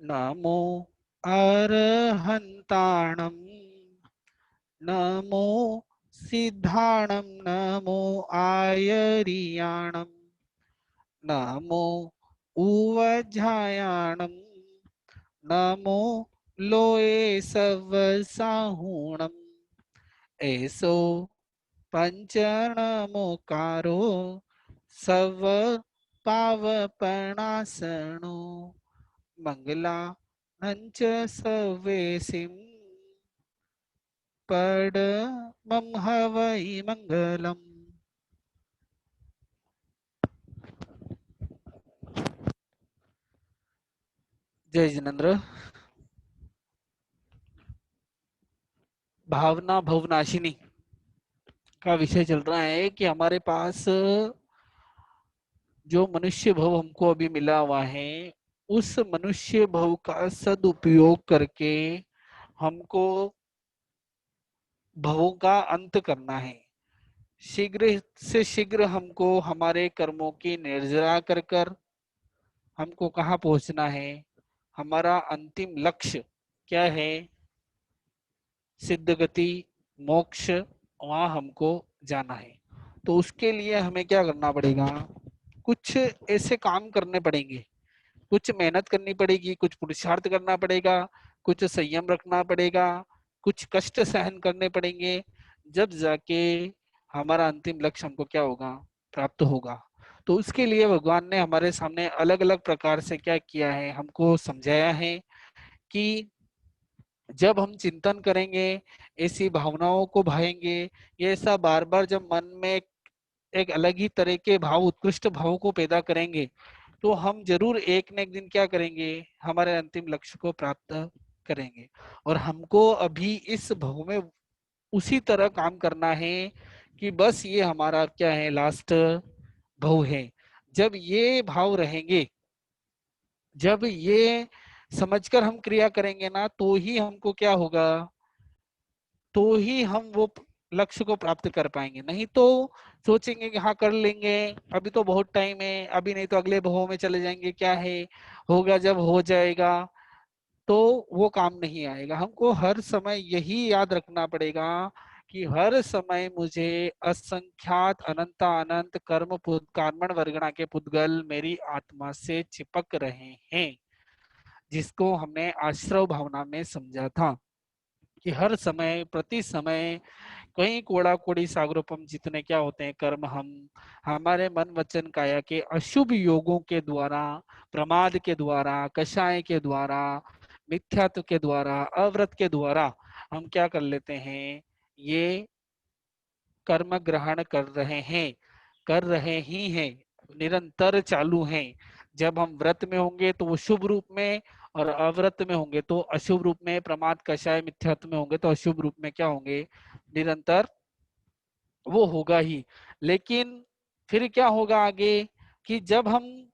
नमो अरहन्ताणं नमो सिद्धाणं नमो आयरियाणं नमो उवझायाणं नमो लोये सवसाहुणम् ऐसो पंचनमोकारो सव पावपणासनो मंगला नंच सवेसिम पड मम हवै मंगलम। जय जिनेन्द्र। भावना भवनाशिनी का विषय चल रहा है कि हमारे पास जो मनुष्य भव हमको अभी मिला हुआ है, उस मनुष्य भव का सदुपयोग करके हमको भवों का अंत करना है। शीघ्र से शीघ्र हमको हमारे कर्मों की निर्जरा कर कर हमको कहाँ पहुंचना है, हमारा अंतिम लक्ष्य क्या है, सिद्ध गति, मोक्ष, वहां हमको जाना है। तो उसके लिए हमें क्या करना पड़ेगा, कुछ ऐसे काम करने पड़ेंगे, कुछ मेहनत करनी पड़ेगी, कुछ पुरुषार्थ करना पड़ेगा, कुछ संयम रखना पड़ेगा, कुछ कष्ट सहन करने पड़ेंगे, जब जाके हमारा अंतिम लक्ष्य हमको क्या होगा, प्राप्त होगा। तो उसके लिए भगवान ने हमारे सामने अलग अलग प्रकार से क्या किया है, हमको समझाया है कि जब हम चिंतन करेंगे, ऐसी भावनाओं को भाएंगे, ये ऐसा बार बार जब मन में एक अलग ही तरह के भाव, उत्कृष्ट भावों को पैदा करेंगे, तो हम जरूर एक न एक दिन क्या करेंगे, हमारे अंतिम लक्ष्य को प्राप्त करेंगे। और हमको अभी इस भाव में उसी तरह काम करना है कि बस ये हमारा क्या है, लास्ट भाव है। जब ये भाव रहेंगे, जब ये समझकर हम क्रिया करेंगे ना, तो ही हमको क्या होगा, तो ही हम वो लक्ष्य को प्राप्त कर पाएंगे। नहीं तो सोचेंगे कि हाँ कर लेंगे, अभी तो बहुत टाइम है, अभी नहीं तो अगले भाव में चले जाएंगे, क्या है, होगा जब हो जाएगा, तो वो काम नहीं आएगा। हमको हर समय यही याद रखना पड़ेगा कि हर समय मुझे असंख्यात अनंत अनंत कर्मण वर्गणा के पुद्गल मेरी आत्मा से चिपक रहे हैं, जिसको हमने आश्रव भावना में समझा था कि हर समय प्रति समय कहीं कोड़ा कोड़ी सागरोपम जितने क्या होते हैं कर्म, हम हमारे मन वचन काया के अशुभ योगों के द्वारा, प्रमाद के द्वारा, कषाय के द्वारा, मिथ्यात्व के द्वारा, अव्रत के द्वारा हम क्या कर लेते हैं, ये कर्म ग्रहण कर रहे हैं, कर रहे ही हैं, निरंतर चालू हैं। जब हम व्रत में होंगे तो वो शुभ रूप में, और अव्रत में होंगे तो अशुभ रूप में, प्रमाद कषाय मिथ्यात्व में होंगे तो अशुभ रूप में क्या होंगे, निरंतर वो होगा ही। लेकिन फिर क्या होगा आगे, कि जब हम,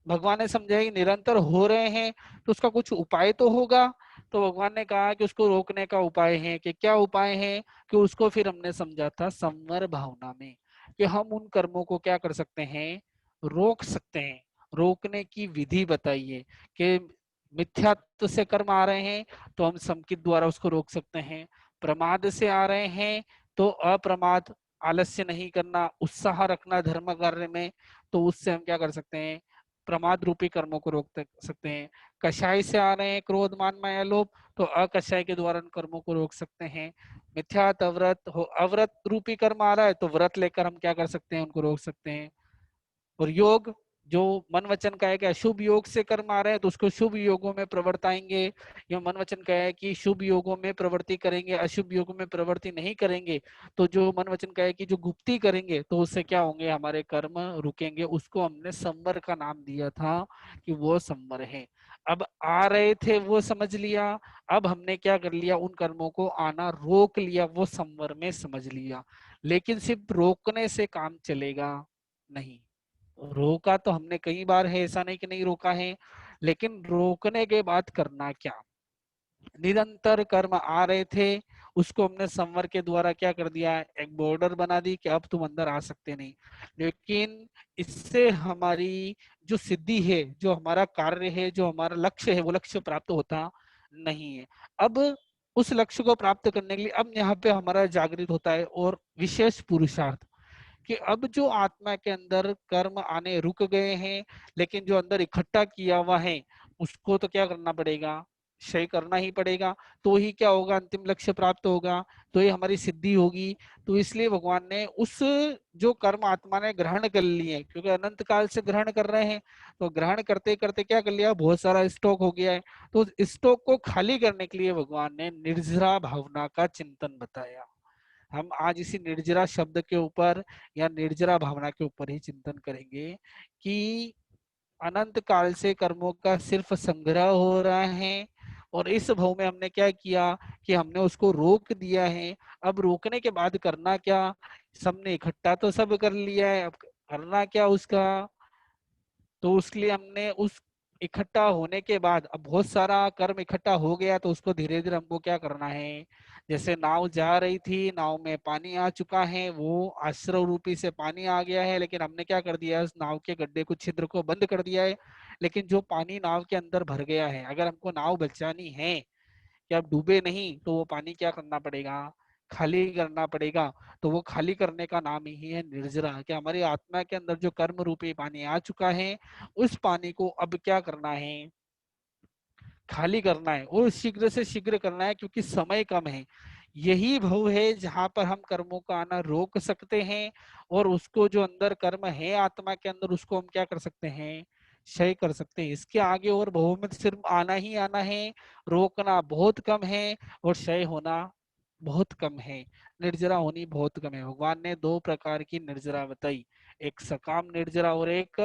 भगवान ने समझाया कि निरंतर हो रहे हैं तो उसका कुछ उपाय तो होगा। तो भगवान ने कहा कि उसको रोकने का उपाय है, कि क्या उपाय है, कि उसको फिर हमने समझा था संवर भावना में, कि हम उन कर्मों को क्या कर सकते हैं, रोक सकते हैं। रोकने की विधि बताइए, कि मिथ्यात्व से कर्म आ रहे हैं तो हम समकित द्वारा उसको रोक सकते हैं, प्रमाद से आ रहे हैं तो अप्रमाद, आलस्य नहीं करना, उत्साह रखना धर्म कार्य में, तो उससे हम क्या कर सकते हैं, प्रमाद रूपी कर्मों को रोक सकते हैं। कषाय से आ रहे हैं क्रोध मान माया लोभ, तो अकषाय के द्वारा उन कर्मों को रोक सकते हैं। मिथ्यात अव्रत हो, अव्रत रूपी कर्म आ रहा है तो व्रत लेकर हम क्या कर सकते हैं, उनको रोक सकते हैं। और योग, जो मन वचन का है कि अशुभ योग से कर्म आ रहे हैं तो उसको शुभ योगों में प्रवर्ताएंगे, या मन वचन का है कि शुभ योगों में प्रवृत्ति करेंगे, अशुभ योगों में प्रवृत्ति नहीं करेंगे, तो जो मन वचन का है कि जो गुप्ती करेंगे तो उससे क्या होंगे, हमारे कर्म रुकेंगे। उसको हमने संवर का नाम दिया था कि वो संवर है। अब आ रहे थे वो समझ लिया, अब हमने क्या कर लिया, उन कर्मों को आना रोक लिया, वो संवर में समझ लिया। लेकिन सिर्फ रोकने से काम चलेगा नहीं। रोका तो हमने कई बार है, ऐसा नहीं कि नहीं रोका है, लेकिन रोकने के बाद करना क्या, निरंतर कर्म आ रहे थे उसको हमने संवर के द्वारा क्या कर दिया, एक बॉर्डर बना दी कि अब तुम अंदर आ सकते नहीं। लेकिन इससे हमारी जो सिद्धि है, जो हमारा कार्य है, जो हमारा लक्ष्य है, वो लक्ष्य प्राप्त होता नहीं है। अब उस लक्ष्य को प्राप्त करने के लिए अब यहाँ पे हमारा जागृत होता है और विशेष पुरुषार्थ, कि अब जो आत्मा के अंदर कर्म आने रुक गए हैं, लेकिन जो अंदर इकट्ठा किया हुआ है उसको तो क्या करना पड़ेगा, क्षय करना ही पड़ेगा। तो ही क्या होगा, अंतिम लक्ष्य प्राप्त होगा, तो ये हमारी सिद्धि होगी। तो इसलिए भगवान ने उस जो कर्म आत्मा ने ग्रहण कर लिए, क्योंकि अनंत काल से ग्रहण कर रहे हैं, तो ग्रहण करते करते क्या कर लिया, बहुत सारा स्टॉक हो गया है। तो स्टॉक को खाली करने के लिए भगवान ने निर्जरा भावना का चिंतन बताया। हम आज इसी निर्जरा शब्द के ऊपर या निर्जरा भावना के ऊपर ही चिंतन करेंगे कि अनंत काल से कर्मों का सिर्फ संग्रह हो रहा है, और इस भाव में हमने क्या किया कि हमने उसको रोक दिया है। अब रोकने के बाद करना क्या, सबने इकट्ठा तो सब कर लिया है, अब करना क्या उसका। तो उसके लिए हमने उस इकट्ठा होने के बाद, अब बहुत सारा कर्म इकट्ठा हो गया, तो उसको धीरे धीरे हमको क्या करना है, जैसे नाव जा रही थी, नाव में पानी आ चुका है, वो आश्रव रूपी से पानी आ गया है, लेकिन हमने क्या कर दिया है, उस नाव के गड्ढे को, छिद्र को बंद कर दिया है। लेकिन जो पानी नाव के अंदर भर गया है, अगर हमको नाव बचानी है कि आप डूबे नहीं, तो वो पानी क्या करना पड़ेगा, खाली करना पड़ेगा। तो वो खाली करने का नाम ही है निर्जरा, कि हमारी आत्मा के अंदर जो कर्म रूपी पानी आ चुका है, उस पानी को अब क्या करना है, खाली करना है, और शीघ्र से शीघ्र करना है, क्योंकि समय कम है। यही भव है जहां पर हम कर्मों का आना रोक सकते हैं, और उसको जो अंदर कर्म है आत्मा के अंदर, उसको हम क्या कर सकते हैं, क्षय कर सकते हैं। इसके आगे और भव में सिर्फ आना ही आना है, रोकना बहुत कम है, और क्षय होना बहुत कम है, निर्जरा होनी बहुत कम है। भगवान ने दो प्रकार की निर्जरा बताई, एक सकाम निर्जरा और एक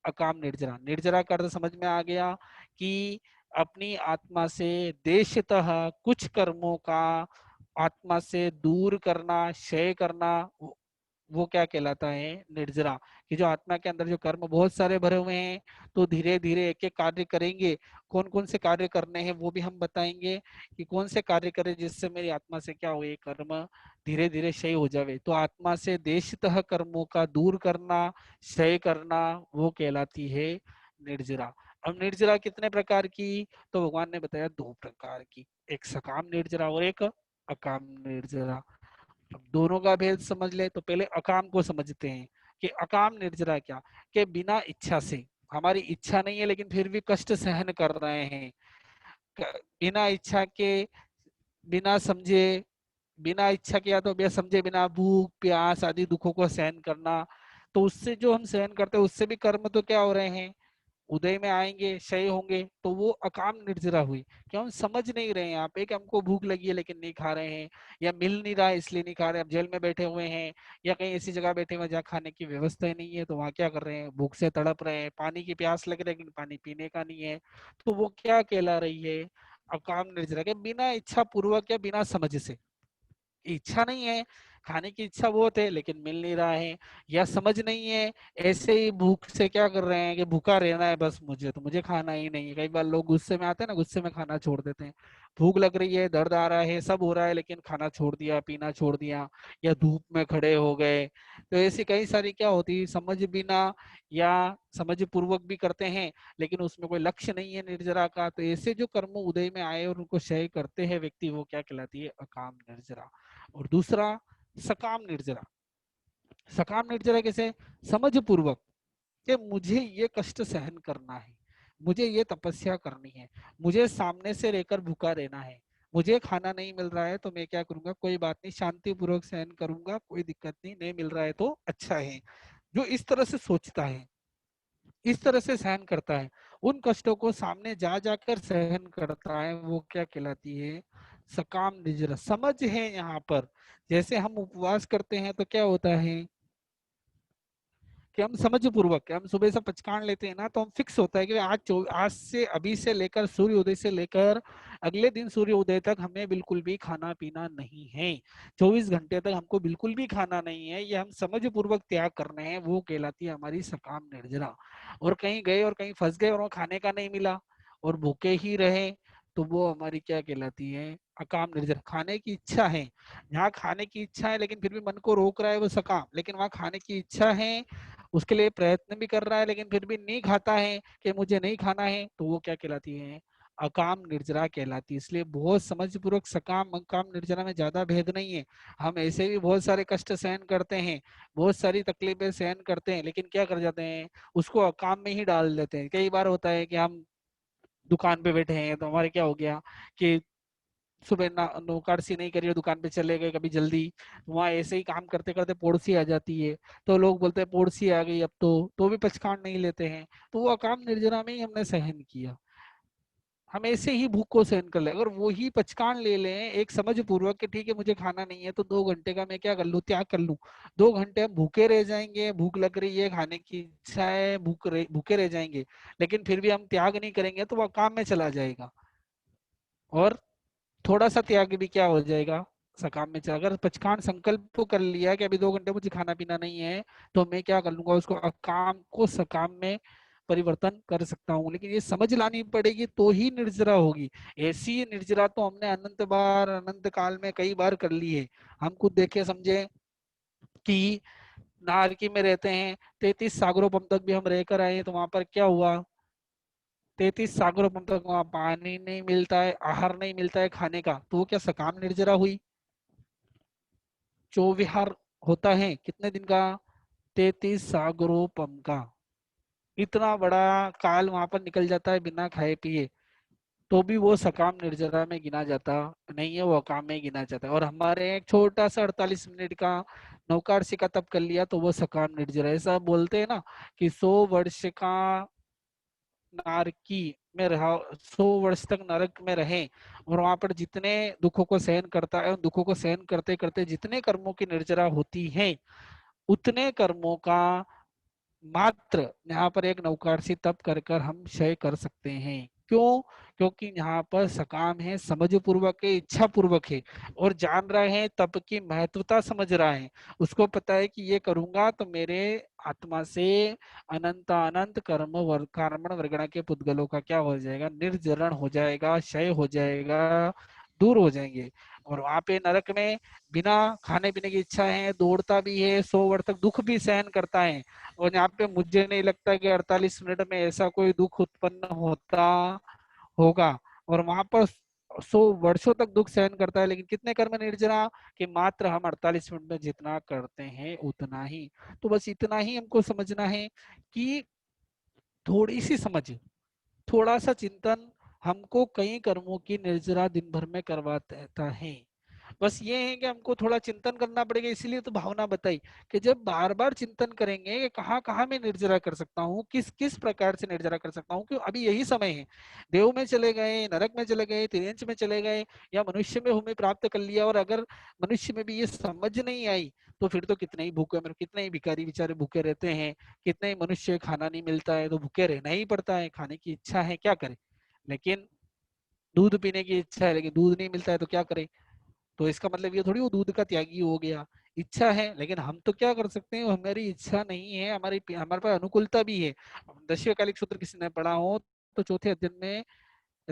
अकाम निर्जरा। निर्जरा का अर्थ समझ में आ गया कि अपनी आत्मा से देशतः कुछ कर्मों का आत्मा से दूर करना, क्षय करना, वो क्या कहलाता है, निर्जरा। कि जो आत्मा के अंदर जो कर्म बहुत सारे भरे हुए हैं, तो धीरे धीरे एक एक कार्य करेंगे। कौन कौन से कार्य करने हैं वो भी हम बताएंगे, कि कौन से कार्य करें जिससे मेरी आत्मा से क्या हो, ये कर्म धीरे धीरे क्षय हो जावे। तो आत्मा से देशतः कर्मों का दूर करना, क्षय करना, वो कहलाती है निर्जरा। अब निर्जरा कितने प्रकार की, तो भगवान ने बताया दो प्रकार की, एक सकाम निर्जरा और एक अकाम निर्जरा। अब दोनों का भेद समझ ले, तो पहले अकाम को समझते हैं कि अकाम निर्जरा क्या, कि बिना इच्छा से, हमारी इच्छा नहीं है लेकिन फिर भी कष्ट सहन कर रहे हैं, बिना इच्छा के, बिना समझे, बिना इच्छा किया तो बिना समझे, बिना भूख प्यास आदि दुखों को सहन करना। तो उससे जो हम सहन करते हैं, उससे भी कर्म तो क्या हो रहे हैं, उदय में आएंगे, क्षय होंगे। तो वो अकाम निर्जरा हुई कि हम समझ नहीं रहे हैं यहाँ पे कि हमको भूख लगी है लेकिन नहीं खा रहे हैं, या मिल नहीं रहा है इसलिए नहीं खा रहे हैं। अब जेल में बैठे हुए हैं, या कहीं ऐसी जगह बैठे हुए जहाँ खाने की व्यवस्था ही नहीं है, तो वहाँ क्या कर रहे हैं, भूख से तड़प रहे हैं, पानी की प्यास लग रही है लेकिन पानी पीने का नहीं है। तो वो क्या कहला रही है, अकाम निर्जरा, के बिना इच्छा पूर्वक या बिना समझ से, इच्छा नहीं है, खाने की इच्छा बहुत है लेकिन मिल नहीं रहा है, या समझ नहीं है, ऐसे ही भूख से क्या कर रहे हैं कि भूखा रहना है बस, मुझे तो मुझे खाना ही नहीं है। कई बार लोग गुस्से में आते हैं ना, गुस्से में खाना छोड़ देते हैं। भूख लग रही है, दर्द आ रहा है, सब हो रहा है, लेकिन खाना छोड़ दिया, पीना छोड़ दिया, या धूप में खड़े हो गए। तो ऐसी कई सारी क्या होती, समझ बिना या समझ पूर्वक भी करते हैं, लेकिन उसमें कोई लक्ष्य नहीं है निर्जरा का। तो ऐसे जो कर्म उदय में आए और उनको क्षय करते हैं व्यक्ति, वो क्या कहलाती है, अकाम निर्जरा। और दूसरा सकाम निर्जरा। सकाम निर्जरा कैसे, समझ पूर्वक कि मुझे ये कष्ट सहन करना है, मुझे ये तपस्या करनी है, मुझे सामने से रहकर भूखा रहना है, मुझे खाना नहीं मिल रहा है तो मैं क्या करूंगा, कोई बात नहीं, शांति पूर्वक सहन करूंगा, कोई दिक्कत नहीं, नहीं मिल रहा है तो अच्छा है। जो इस तरह से सोचता है, इस तरह से सहन करता है, उन कष्टों को सामने जा जाकर सहन करता है, वो क्या कहलाती है, सकाम निजरा। समझ है यहाँ पर, जैसे हम उपवास करते हैं तो क्या होता है कि हम समझ पूर्वक, हम सुबह से पचकान लेते हैं ना, तो हम फिक्स होता है कि आज से, अभी से लेकर सूर्य उदय से लेकर अगले दिन सूर्य उदय तक हमें बिल्कुल भी खाना पीना नहीं है, 24 घंटे तक हमको बिल्कुल भी खाना नहीं है, ये हम समझ पूर्वक त्याग करने हैं, वो कहलाती है हमारी सकाम निर्जरा। और कहीं गए और कहीं फंस गए और वहाँ खाने का नहीं मिला और भूखे ही रहे, तो वो हमारी क्या कहलाती है, अकाम निर्जरा, खाने की इच्छा है, यहाँ खाने की इच्छा है लेकिन फिर भी मन को रोक रहा है वो सकाम, लेकिन वहाँ खाने की इच्छा है, उसके लिए प्रयत्न भी कर रहा है लेकिन फिर भी नहीं खाता है कि मुझे नहीं खाना है, तो वो क्या कहलाती है, अकाम निर्जरा कहलाती है। इसलिए बहुत समझपूर्वक सकाम अकाम निर्जरा में ज्यादा भेद नहीं है। हम ऐसे भी बहुत सारे कष्ट सहन करते हैं, बहुत सारी तकलीफें सहन करते हैं, लेकिन क्या कर जाते हैं, उसको अकाम में ही डाल देते हैं। कई बार होता है कि हम दुकान पे बैठे हैं तो हमारे क्या हो गया कि सुबह ना नौकरसी नहीं करी और दुकान पे चले गए कभी जल्दी, वहां ऐसे ही काम करते करते पड़ोसी आ जाती है, तो लोग बोलते हैं पड़ोसी आ गई अब तो भी पचकान नहीं लेते हैं, तो वो अकाम निर्जरा में ही हमने सहन किया। हम ऐसे ही भूख को सहन कर ले, अगर वो ही पचकान ले लें एक समझ पूर्वक कि ठीक है मुझे खाना नहीं है तो 2 घंटे का मैं क्या कर लूँ, त्याग कर लूँ, 2 घंटे हम भूखे रह जाएंगे, भूख लग रही है, खाने की इच्छा है, भूखे रह जाएंगे, लेकिन फिर भी हम त्याग नहीं करेंगे तो वह काम में चला जाएगा। और थोड़ा सा त्याग भी क्या हो जाएगा, सकाम में चला। अगर पचकान संकल्प कर लिया कि अभी 2 घंटे मुझे खाना पीना नहीं है, तो मैं क्या कर लूंगा, उसको अकाम को सकाम में परिवर्तन कर सकता हूँ। लेकिन ये समझ लानी पड़ेगी तो ही निर्जरा होगी। ऐसी निर्जरा तो हमने अनंत बार अनंत काल में कई बार कर ली है। हम खुद देखे समझे कि नारकी में रहते हैं, 33 सागरों तक भी हम रहकर आए हैं, तो वहां पर क्या हुआ, 33 सागरों तक वहां पानी नहीं मिलता है, आहार नहीं मिलता है खाने का, तो वो क्या सकाम निर्जरा हुई। चौविहार होता है कितने दिन का, 33 सागरोपम का, इतना बड़ा काल वहां पर निकल जाता है बिना खाए पिए, तो भी वो सकाम निर्जरा में गिना जाता नहीं है, वो अकाम में गिना जाता है। और हमारे एक छोटा सा 48 मिनट का नौकार्सी का तप कर लिया तो वो सकाम निर्जरा। ऐसा बोलते हैं ना कि 100 वर्ष का नारकी में रहा, 100 वर्ष तक नरक में रहे, और वहां पर जितने दुखों को सहन करता है, उन दुखों को सहन करते करते जितने कर्मों की निर्जरा होती है, उतने कर्मों का मात्र यहाँ पर एक नौकारसी तप कर कर हम क्षय कर सकते हैं। क्यों, क्योंकि यहाँ पर सकाम है, समझ पूर्वक है, इच्छा पूर्वक है, और जान रहे हैं तप की महत्वता, समझ रहा है, उसको पता है कि ये करूंगा तो मेरे आत्मा से अनंत अनंत कर्मण वर्गणा के पुद्गलों का क्या हो जाएगा, निर्जरण हो जाएगा, क्षय हो जाएगा, दूर हो जाएंगे। और वहां पे नरक में बिना खाने पीने की इच्छा है, दौड़ता भी है, 100 वर्ष तक दुख भी सहन करता है, और यहाँ पे मुझे नहीं लगता कि 48 मिनट में ऐसा कोई दुख उत्पन्न होता होगा। और वहां पर 100 वर्षों तक दुख सहन करता है, लेकिन कितने कर्म निर्जरा, कि मात्र हम 48 मिनट में जितना करते हैं उतना ही। तो बस इतना ही हमको समझना है कि थोड़ी सी समझ, थोड़ा सा चिंतन हमको कई कर्मों की निर्जरा दिन भर में करवा देता है। बस ये है कि हमको थोड़ा चिंतन करना पड़ेगा, इसीलिए तो भावना बताई कि जब बार बार चिंतन करेंगे कि कहाँ कहाँ मैं निर्जरा कर सकता हूँ, किस किस प्रकार से निर्जरा कर सकता हूँ, क्यों अभी यही समय है। देव में चले गए, नरक में चले गए, तिर्यंच में चले गए, या मनुष्य में हमें प्राप्त कर लिया, और अगर मनुष्य में भी ये समझ नहीं आई, तो फिर तो कितने ही भूखे, मतलब कितने ही भिखारी बेचारे भूखे रहते हैं, कितने ही मनुष्य खाना नहीं मिलता है तो भूखे रहना ही पड़ता है, खाने की इच्छा है क्या करे, लेकिन दूध पीने की इच्छा है लेकिन दूध नहीं मिलता है तो क्या करे। तो इसका मतलब ये थोड़ी वो दूध का त्यागी हो गया। इच्छा है लेकिन हम तो क्या कर सकते हैं, हमारी इच्छा नहीं है, हमारे पास अनुकूलता भी है। 10वें सूत्र किसी ने पढ़ा हो तो चौथे अध्ययन में,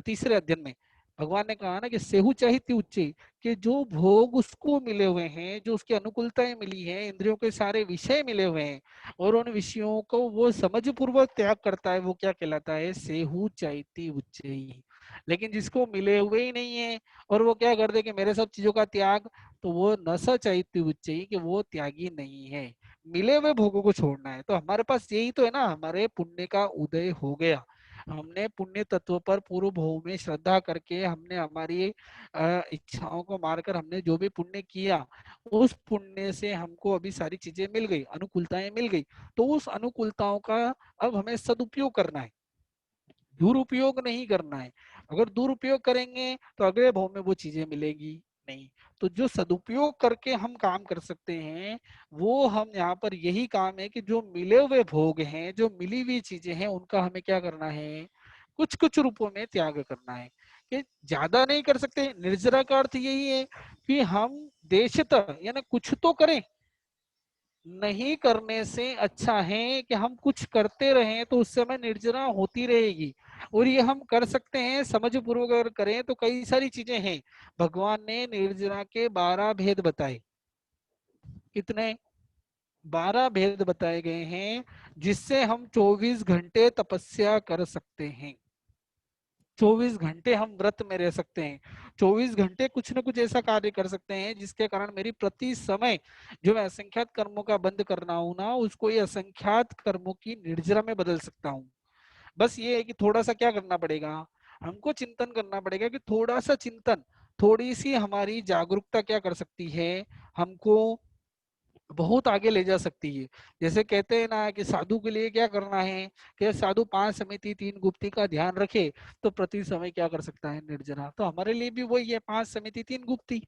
तीसरे अध्ययन में भगवान ने कहा ना कि सेहु चाहिए उच्चे, कि जो भोग उसको मिले हुए हैं, जो उसकी अनुकूलताएं मिली हैं, इंद्रियों के सारे विषय मिले हुए हैं, और उन विषयों को वो समझ पूर्वक त्याग करता है, वो क्या कहलाता है, सेहु चाहिए उच्चे। लेकिन जिसको मिले हुए ही नहीं है और वो क्या कर दे कि मेरे सब चीजों का त्याग, तो वो न सचाइत्य उच्चई, कि वो त्यागी नहीं है। मिले हुए भोगों को छोड़ना है, तो हमारे पास यही तो है ना, हमारे पुण्य का उदय हो गया। हमने पुण्य तत्व पर पूर्व भाव में श्रद्धा करके हमने हमारी इच्छाओं को मारकर हमने जो भी पुण्य किया, उस पुण्य से हमको अभी सारी चीजें मिल गई, अनुकूलताएं मिल गई। तो उस अनुकूलताओं का अब हमें सदुपयोग करना है, दुरुपयोग नहीं करना है। अगर दुरुपयोग करेंगे तो अगले भाव में वो चीजें मिलेगी नहीं। तो जो सदुपयोग करके हम काम कर सकते हैं, वो हम यहाँ पर यही काम है कि जो मिले हुए भोग हैं, जो मिली हुई चीजें हैं, उनका हमें क्या करना है, कुछ कुछ रूपों में त्याग करना है। कि ज्यादा नहीं कर सकते, निर्जरा का अर्थ यही है कि हम देशतः यानी कुछ तो करें, नहीं करने से अच्छा है कि हम कुछ करते रहें तो उस समय निर्जरा होती रहेगी। और ये हम कर सकते हैं समझ पूर्वक अगर करें तो कई सारी चीजें हैं। भगवान ने निर्जरा के 12 भेद बताए। कितने? 12 भेद बताए गए हैं जिससे हम 24 घंटे तपस्या कर सकते हैं। 24 घंटे हम व्रत में रह सकते हैं। 24 घंटे कुछ न कुछ ऐसा कार्य कर सकते हैं जिसके कारण मेरी प्रति समय जो मैं असंख्यात कर्मों का बंद करना हूं ना, उसको ये असंख्यात कर्मों की निर्जरा में बदल सकता हूँ। बस ये है कि थोड़ा सा क्या करना पड़ेगा, हमको चिंतन करना पड़ेगा कि थोड़ा सा चिंतन, थोड़ी सी हमारी जागरूकता क्या कर सकती है, हमको बहुत आगे ले जा सकती है। जैसे कहते हैं ना कि साधु के लिए क्या करना है, कि साधु 5 समिति 3 गुप्ती का ध्यान रखे तो प्रति समय क्या कर सकता है, निर्जरा। तो हमारे लिए भी वही है, 5 समिति 3 गुप्ती।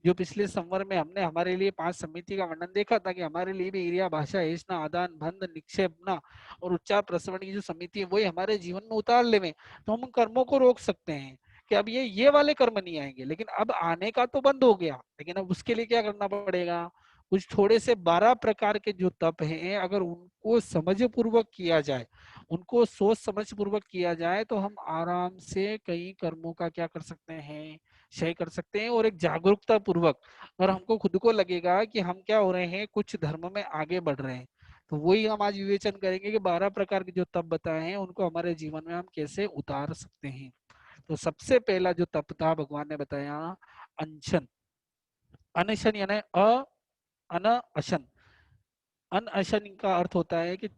जो पिछले संवर में हमने हमारे लिए 5 समिति का वर्णन देखा था कि हमारे लिए भी क्रिया भाषा हेषणा आदान बंध निक्षेपना और उच्चार प्रसवण की जो समिति है वही हमारे जीवन में उतार ले में, तो हम उन कर्मों को रोक सकते हैं कि अब ये वाले कर्म नहीं आएंगे। लेकिन अब आने का तो बंद हो गया, लेकिन अब उसके लिए क्या करना पड़ेगा, कुछ थोड़े से 12 प्रकार के जो तप हैं अगर उनको समझ पूर्वक किया जाए, उनको सोच समझ पूर्वक किया जाए तो हम आराम से कई कर्मों का क्या कर सकते हैं, क्षय कर सकते हैं। और एक जागरूकता पूर्वक, और हमको खुद को लगेगा कि हम क्या हो रहे हैं, कुछ धर्म में आगे बढ़ रहे हैं। तो वही हम आज विवेचन करेंगे कि 12 प्रकार के जो तप बताए हैं उनको हमारे जीवन में हम कैसे उतार सकते हैं। तो सबसे पहला जो तप था भगवान ने बताया, अनशन। अनशन यानी अन अशन। अन अशन का अर्थ होता है कि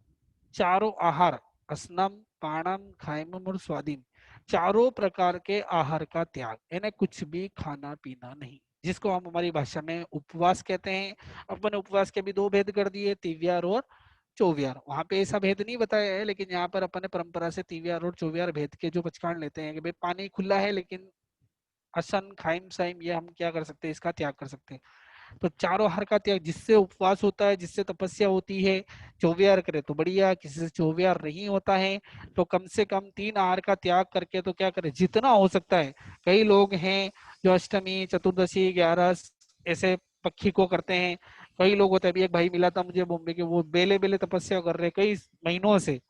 चारों आहार, असनम पाणम खायमम और स्वादिम, चारों प्रकार के आहार का त्याग, यानी कुछ भी खाना पीना नहीं, जिसको हम हमारी भाषा में उपवास कहते हैं। अपन उपवास के भी 2 भेद कर दिए, तिव्यार और चौवियार। वहां पे ऐसा भेद नहीं बताया है, लेकिन यहाँ पर अपन ने परंपरा से तिव्यार और चौवियार भेद के जो पचकान लेते हैं कि भाई पानी खुला है लेकिन असन खाइम साइम ये हम क्या कर सकते हैं, इसका त्याग कर सकते हैं। तो चारों आहार का त्याग, जिससे उपवास होता है, जिससे तपस्या होती है, 24 करे तो बढ़िया, किसी से 24 नहीं होता है तो कम से कम 3 आहार का त्याग करके तो क्या करे, जितना हो सकता है। कई लोग हैं जो अष्टमी चतुर्दशी 11 ऐसे पक्षी को करते हैं। कई लोग होते हैं, अभी एक भाई मिला था मुझे बॉम्बे के, वो बेले बेले तपस्या कर रहे हैं कई महीनों से।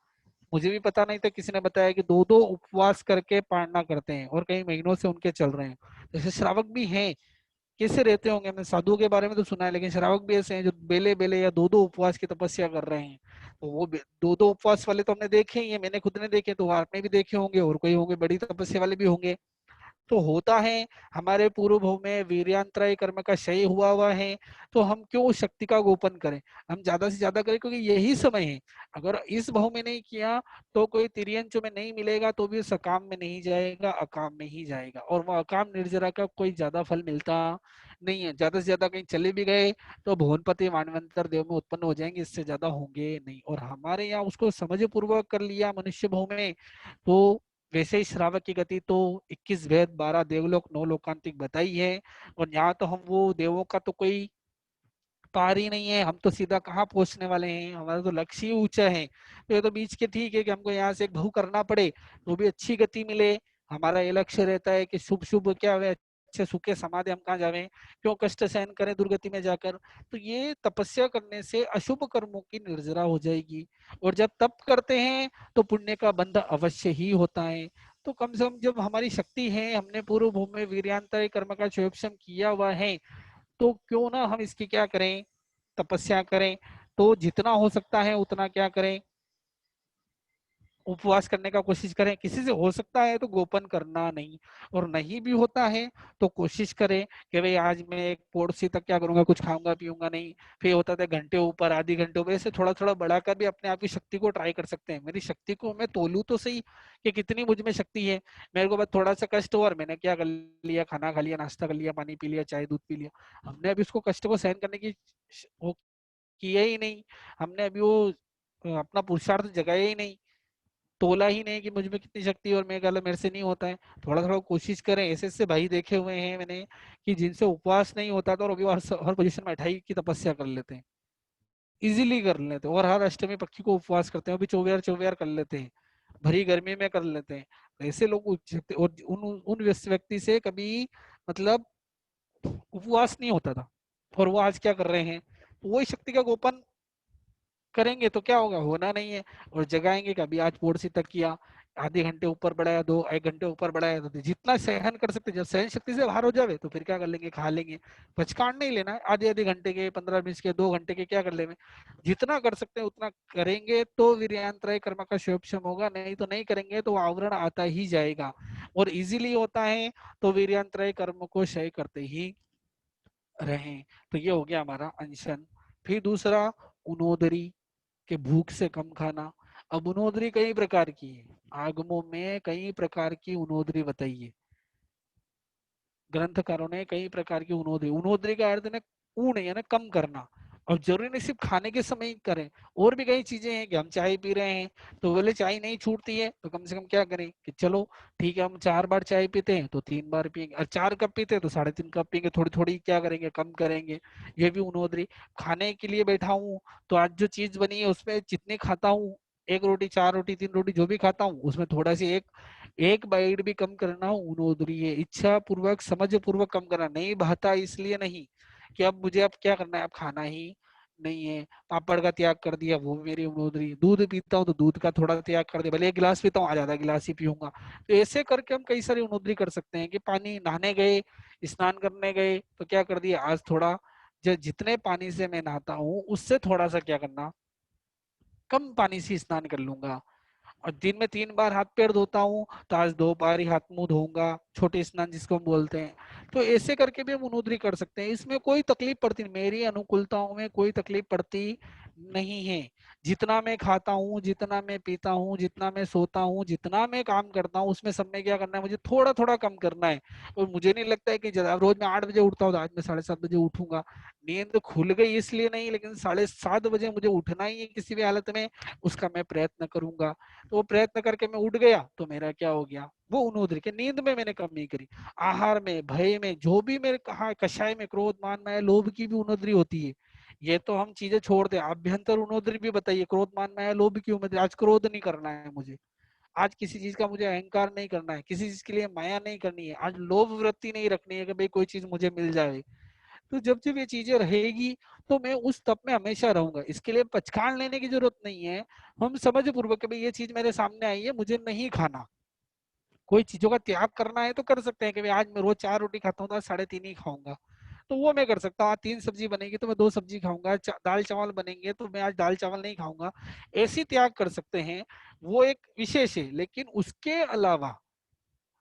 मुझे भी पता नहीं था, किसी ने बताया कि 2-2 उपवास करके पालना करते हैं और कई महीनों से उनके चल रहे हैं। जैसे श्रावक भी हैं, कैसे रहते होंगे, हमने साधुओं के बारे में तो सुना है, लेकिन श्रावक भी ऐसे हैं जो बेले बेले या 2-2 उपवास की तपस्या कर रहे हैं। तो वो 2-2 उपवास वाले तो हमने देखे ही है, मैंने खुद ने देखे, तो आपने भी देखे होंगे और कोई होंगे, बड़ी तपस्या वाले भी होंगे। तो होता है, हमारे पूर्व भव में वीर्यांतराय कर्म का क्षय हुआ है, तो हम क्यों शक्ति का गोपन करें, हम ज्यादा से ज्यादा करें, क्योंकि यही समय है। अगर इस भव में नहीं किया तो कोई तिर्यंच में नहीं मिलेगा, तो भी सकाम में नहीं जाएगा, अकाम में ही जाएगा, और वो अकाम निर्जरा का कोई ज्यादा फल मिलता नहीं है। ज्यादा से ज्यादा कहीं चले भी गए तो भुवनपति मानवंतर देव में उत्पन्न हो जाएंगे, इससे ज्यादा होंगे नहीं। और हमारे यहाँ उसको समझ पूर्वक कर लिया मनुष्य भव में, तो वैसे ही श्रावक की गति तो 21 भेद 12 देवलोक 9 लोकांतिक बताई है। और यहाँ तो हम वो देवों का तो कोई पार ही नहीं है, हम तो सीधा कहाँ पहुंचने वाले हैं, हमारा तो लक्ष्य ही ऊंचा है। तो ये तो बीच के ठीक है कि हमको यहाँ से एक बहु करना पड़े तो भी अच्छी गति मिले। हमारा ये लक्ष्य रहता है कि शुभ शुभ क्या हुए, अच्छे सुखे समाधि हम कहाँ जावे, क्यों कष्ट सहन करें दुर्गति में जाकर। तो ये तपस्या करने से अशुभ कर्मों की निर्जरा हो जाएगी। और जब तप करते हैं तो पुण्य का बंध अवश्य ही होता है। तो कम से कम जब हमारी शक्ति है, हमने पूर्व भूमि में वीर्यांतर कर्म का क्षयोक्षम किया हुआ है, तो क्यों ना हम इसकी क्या करें, तपस्या करें। तो जितना हो सकता है उतना क्या करें, उपवास करने का कोशिश करें। किसी से हो सकता है तो गोपन करना नहीं, और नहीं भी होता है तो कोशिश करें कि भाई आज मैं एक पोड़सी तक क्या करूंगा, कुछ खाऊंगा पीऊंगा नहीं। फिर होता था घंटे ऊपर आधी घंटे ऊपर, ऐसे थोड़ा थोड़ा बढ़ाकर भी अपने आप की शक्ति को ट्राई कर सकते हैं। मेरी शक्ति को मैं तोलूं तो सही कि कितनी मुझ में शक्ति है। मेरे को बस थोड़ा सा कष्ट हुआ और मैंने क्या कर लिया, खाना खा लिया, नाश्ता कर लिया, पानी पी लिया, चाय दूध पी लिया। हमने अभी उसको कष्ट को सहन करने की वो किया ही नहीं। हमने अभी वो अपना पुरुषार्थ जगाया ही नहीं, तोला ही नहीं कि मुझ में कितनी शक्ति है और मैं गला मेरे से नहीं होता है। थोड़ा थोड़ा कोशिश करें। ऐसे ऐसे भाई देखे हुए हैं मैंने कि जिनसे उपवास नहीं होता था और अभी हर पोजीशन में 28 की तपस्या कर लेते हैं, इजीली कर लेते हैं। और हर अष्टमी पक्षी को उपवास करते हैं, अभी 24 24 कर लेते हैं, भरी गर्मी में कर लेते हैं। तो ऐसे लोग और उन उन व्यक्ति से कभी मतलब उपवास नहीं होता था, और वो आज क्या कर रहे हैं, तो वही शक्ति का गोपन करेंगे तो क्या होगा, होना नहीं है। और जगाएंगे कभी आज पोड़सी तक किया, आधे घंटे ऊपर बढ़ाया, 1 घंटे ऊपर बढ़ाया, तो जितना सहन कर सकते, जब सहन शक्ति से बाहर हो जावे तो फिर क्या कर लेंगे, खा लेंगे। पचकान नहीं लेना है, आधे आधे घंटे के, 15 20 के, 2 घंटे के, क्या कर लेंगे, जितना कर सकते हैं उतना करेंगे तो वीर्यांतराय कर्म का क्षयोक्षम होगा, नहीं तो नहीं करेंगे तो आवरण आता ही जाएगा। और इजीली होता है तो वीर्यांतराय कर्म को क्षय करते ही रहें। तो ये हो गया हमारा अनशन। फिर दूसरा, उनोदरी के भूख से कम खाना। अब उनोदरी कई प्रकार की है, आगमों में कई प्रकार की उनोदरी बताइए, ग्रंथकारों ने कई प्रकार की उनोदरी, उनोदरी का अर्थ है ऊण यानी कम करना। और जरूरी नहीं सिर्फ खाने के समय ही करें, और भी कई चीजें हैं कि हम चाय पी रहे हैं तो बोले चाय नहीं छूटती है तो कम से कम क्या करें कि चलो ठीक है, हम 4 बार चाय पीते हैं तो 3 बार पियेंगे, और 4 कप पीते हैं तो 3.5 कप पियेंगे, थोड़ी थोड़ी क्या करेंगे, कम करेंगे। ये भी उनोदरी। खाने के लिए बैठा हूँ तो आज जो चीज बनी है उसमें जितने खाता हूँ, 1 रोटी, 4 रोटी, 3 रोटी जो भी खाता हूँ उसमें थोड़ा सी एक एक बाइट भी कम करना उनोदरी है। इच्छा पूर्वक, समझ पूर्वक कम करना, नहीं बहता इसलिए नहीं कि अब मुझे अब क्या करना है, अब खाना ही नहीं है, पापड़ का त्याग कर दिया, वो मेरी उनोदरी। दूध पीता हूँ तो दूध का थोड़ा त्याग कर दिया, भले 1 गिलास पीता हूँ आज आधा गिलास ही पीऊंगा। तो ऐसे करके हम कई सारी उनोदरी कर सकते हैं कि पानी नहाने गए, स्नान करने गए तो क्या कर दिया, आज थोड़ा जो जितने पानी से मैं नहाता हूँ उससे थोड़ा सा क्या करना, कम पानी से स्नान कर लूंगा। और दिन में 3 बार हाथ पैर धोता हूँ तो आज 2 बार ही हाथ मुंह धोऊंगा, छोटे स्नान जिसको हम बोलते हैं। तो ऐसे करके भी हम उनोदरी कर सकते हैं, इसमें कोई तकलीफ पड़ती नहीं, मेरी अनुकूलताओं में कोई तकलीफ पड़ती नहीं है। जितना मैं खाता हूँ, जितना मैं पीता हूँ, जितना मैं सोता हूँ, जितना मैं काम करता हूँ, उसमें सब में क्या करना है, मुझे थोड़ा थोड़ा कम करना है। और मुझे नहीं लगता है कि ज्यादा, रोज मैं 8 बजे उठता हूँ तो आज मैं 7:30 बजे उठूंगा। नींद खुल गई इसलिए नहीं, लेकिन 7:30 बजे मुझे उठना ही है किसी भी हालत में, उसका मैं प्रयत्न करूंगा। तो वो प्रयत्न करके मैं उठ गया तो मेरा क्या हो गया, वो उन्नोदरी के। नींद में मैंने कम नहीं करी, आहार में, भय में, जो भी मेरे कहा, कषाय में, क्रोध मान माया लोभ की भी उन्नोदरी होती है। ये तो हम चीजें छोड़ दे, आभ्यंतर उन्नोदरी भी बताइए, क्रोध मान माया लोभ की उन्नोदरी। आज क्रोध नहीं करना है मुझे, आज किसी चीज का मुझे अहंकार नहीं करना है, किसी चीज के लिए माया नहीं करनी है, आज लोभ वृत्ति नहीं रखनी है कि भाई कोई चीज मुझे मिल जाए। तो जब जब ये चीजें रहेगी तो मैं उस तप में हमेशा रहूंगा, इसके लिए पचकान लेने की जरूरत नहीं है। हम समझ पूर्वक भाई ये चीज मेरे सामने आई है, मुझे नहीं खाना, कोई चीजों का त्याग करना है तो कर सकते हैं कि भाई आज मैं रोज 4 रोटी खाता हूँ तो आज 3.5 ही खाऊंगा, तो वो मैं कर सकता हूँ। आज 3 सब्जी बनेगी तो मैं 2 सब्जी खाऊंगा, दाल चावल बनेंगे तो मैं आज दाल चावल नहीं खाऊंगा। ऐसी त्याग कर सकते हैं, वो एक विशेष है। लेकिन उसके अलावा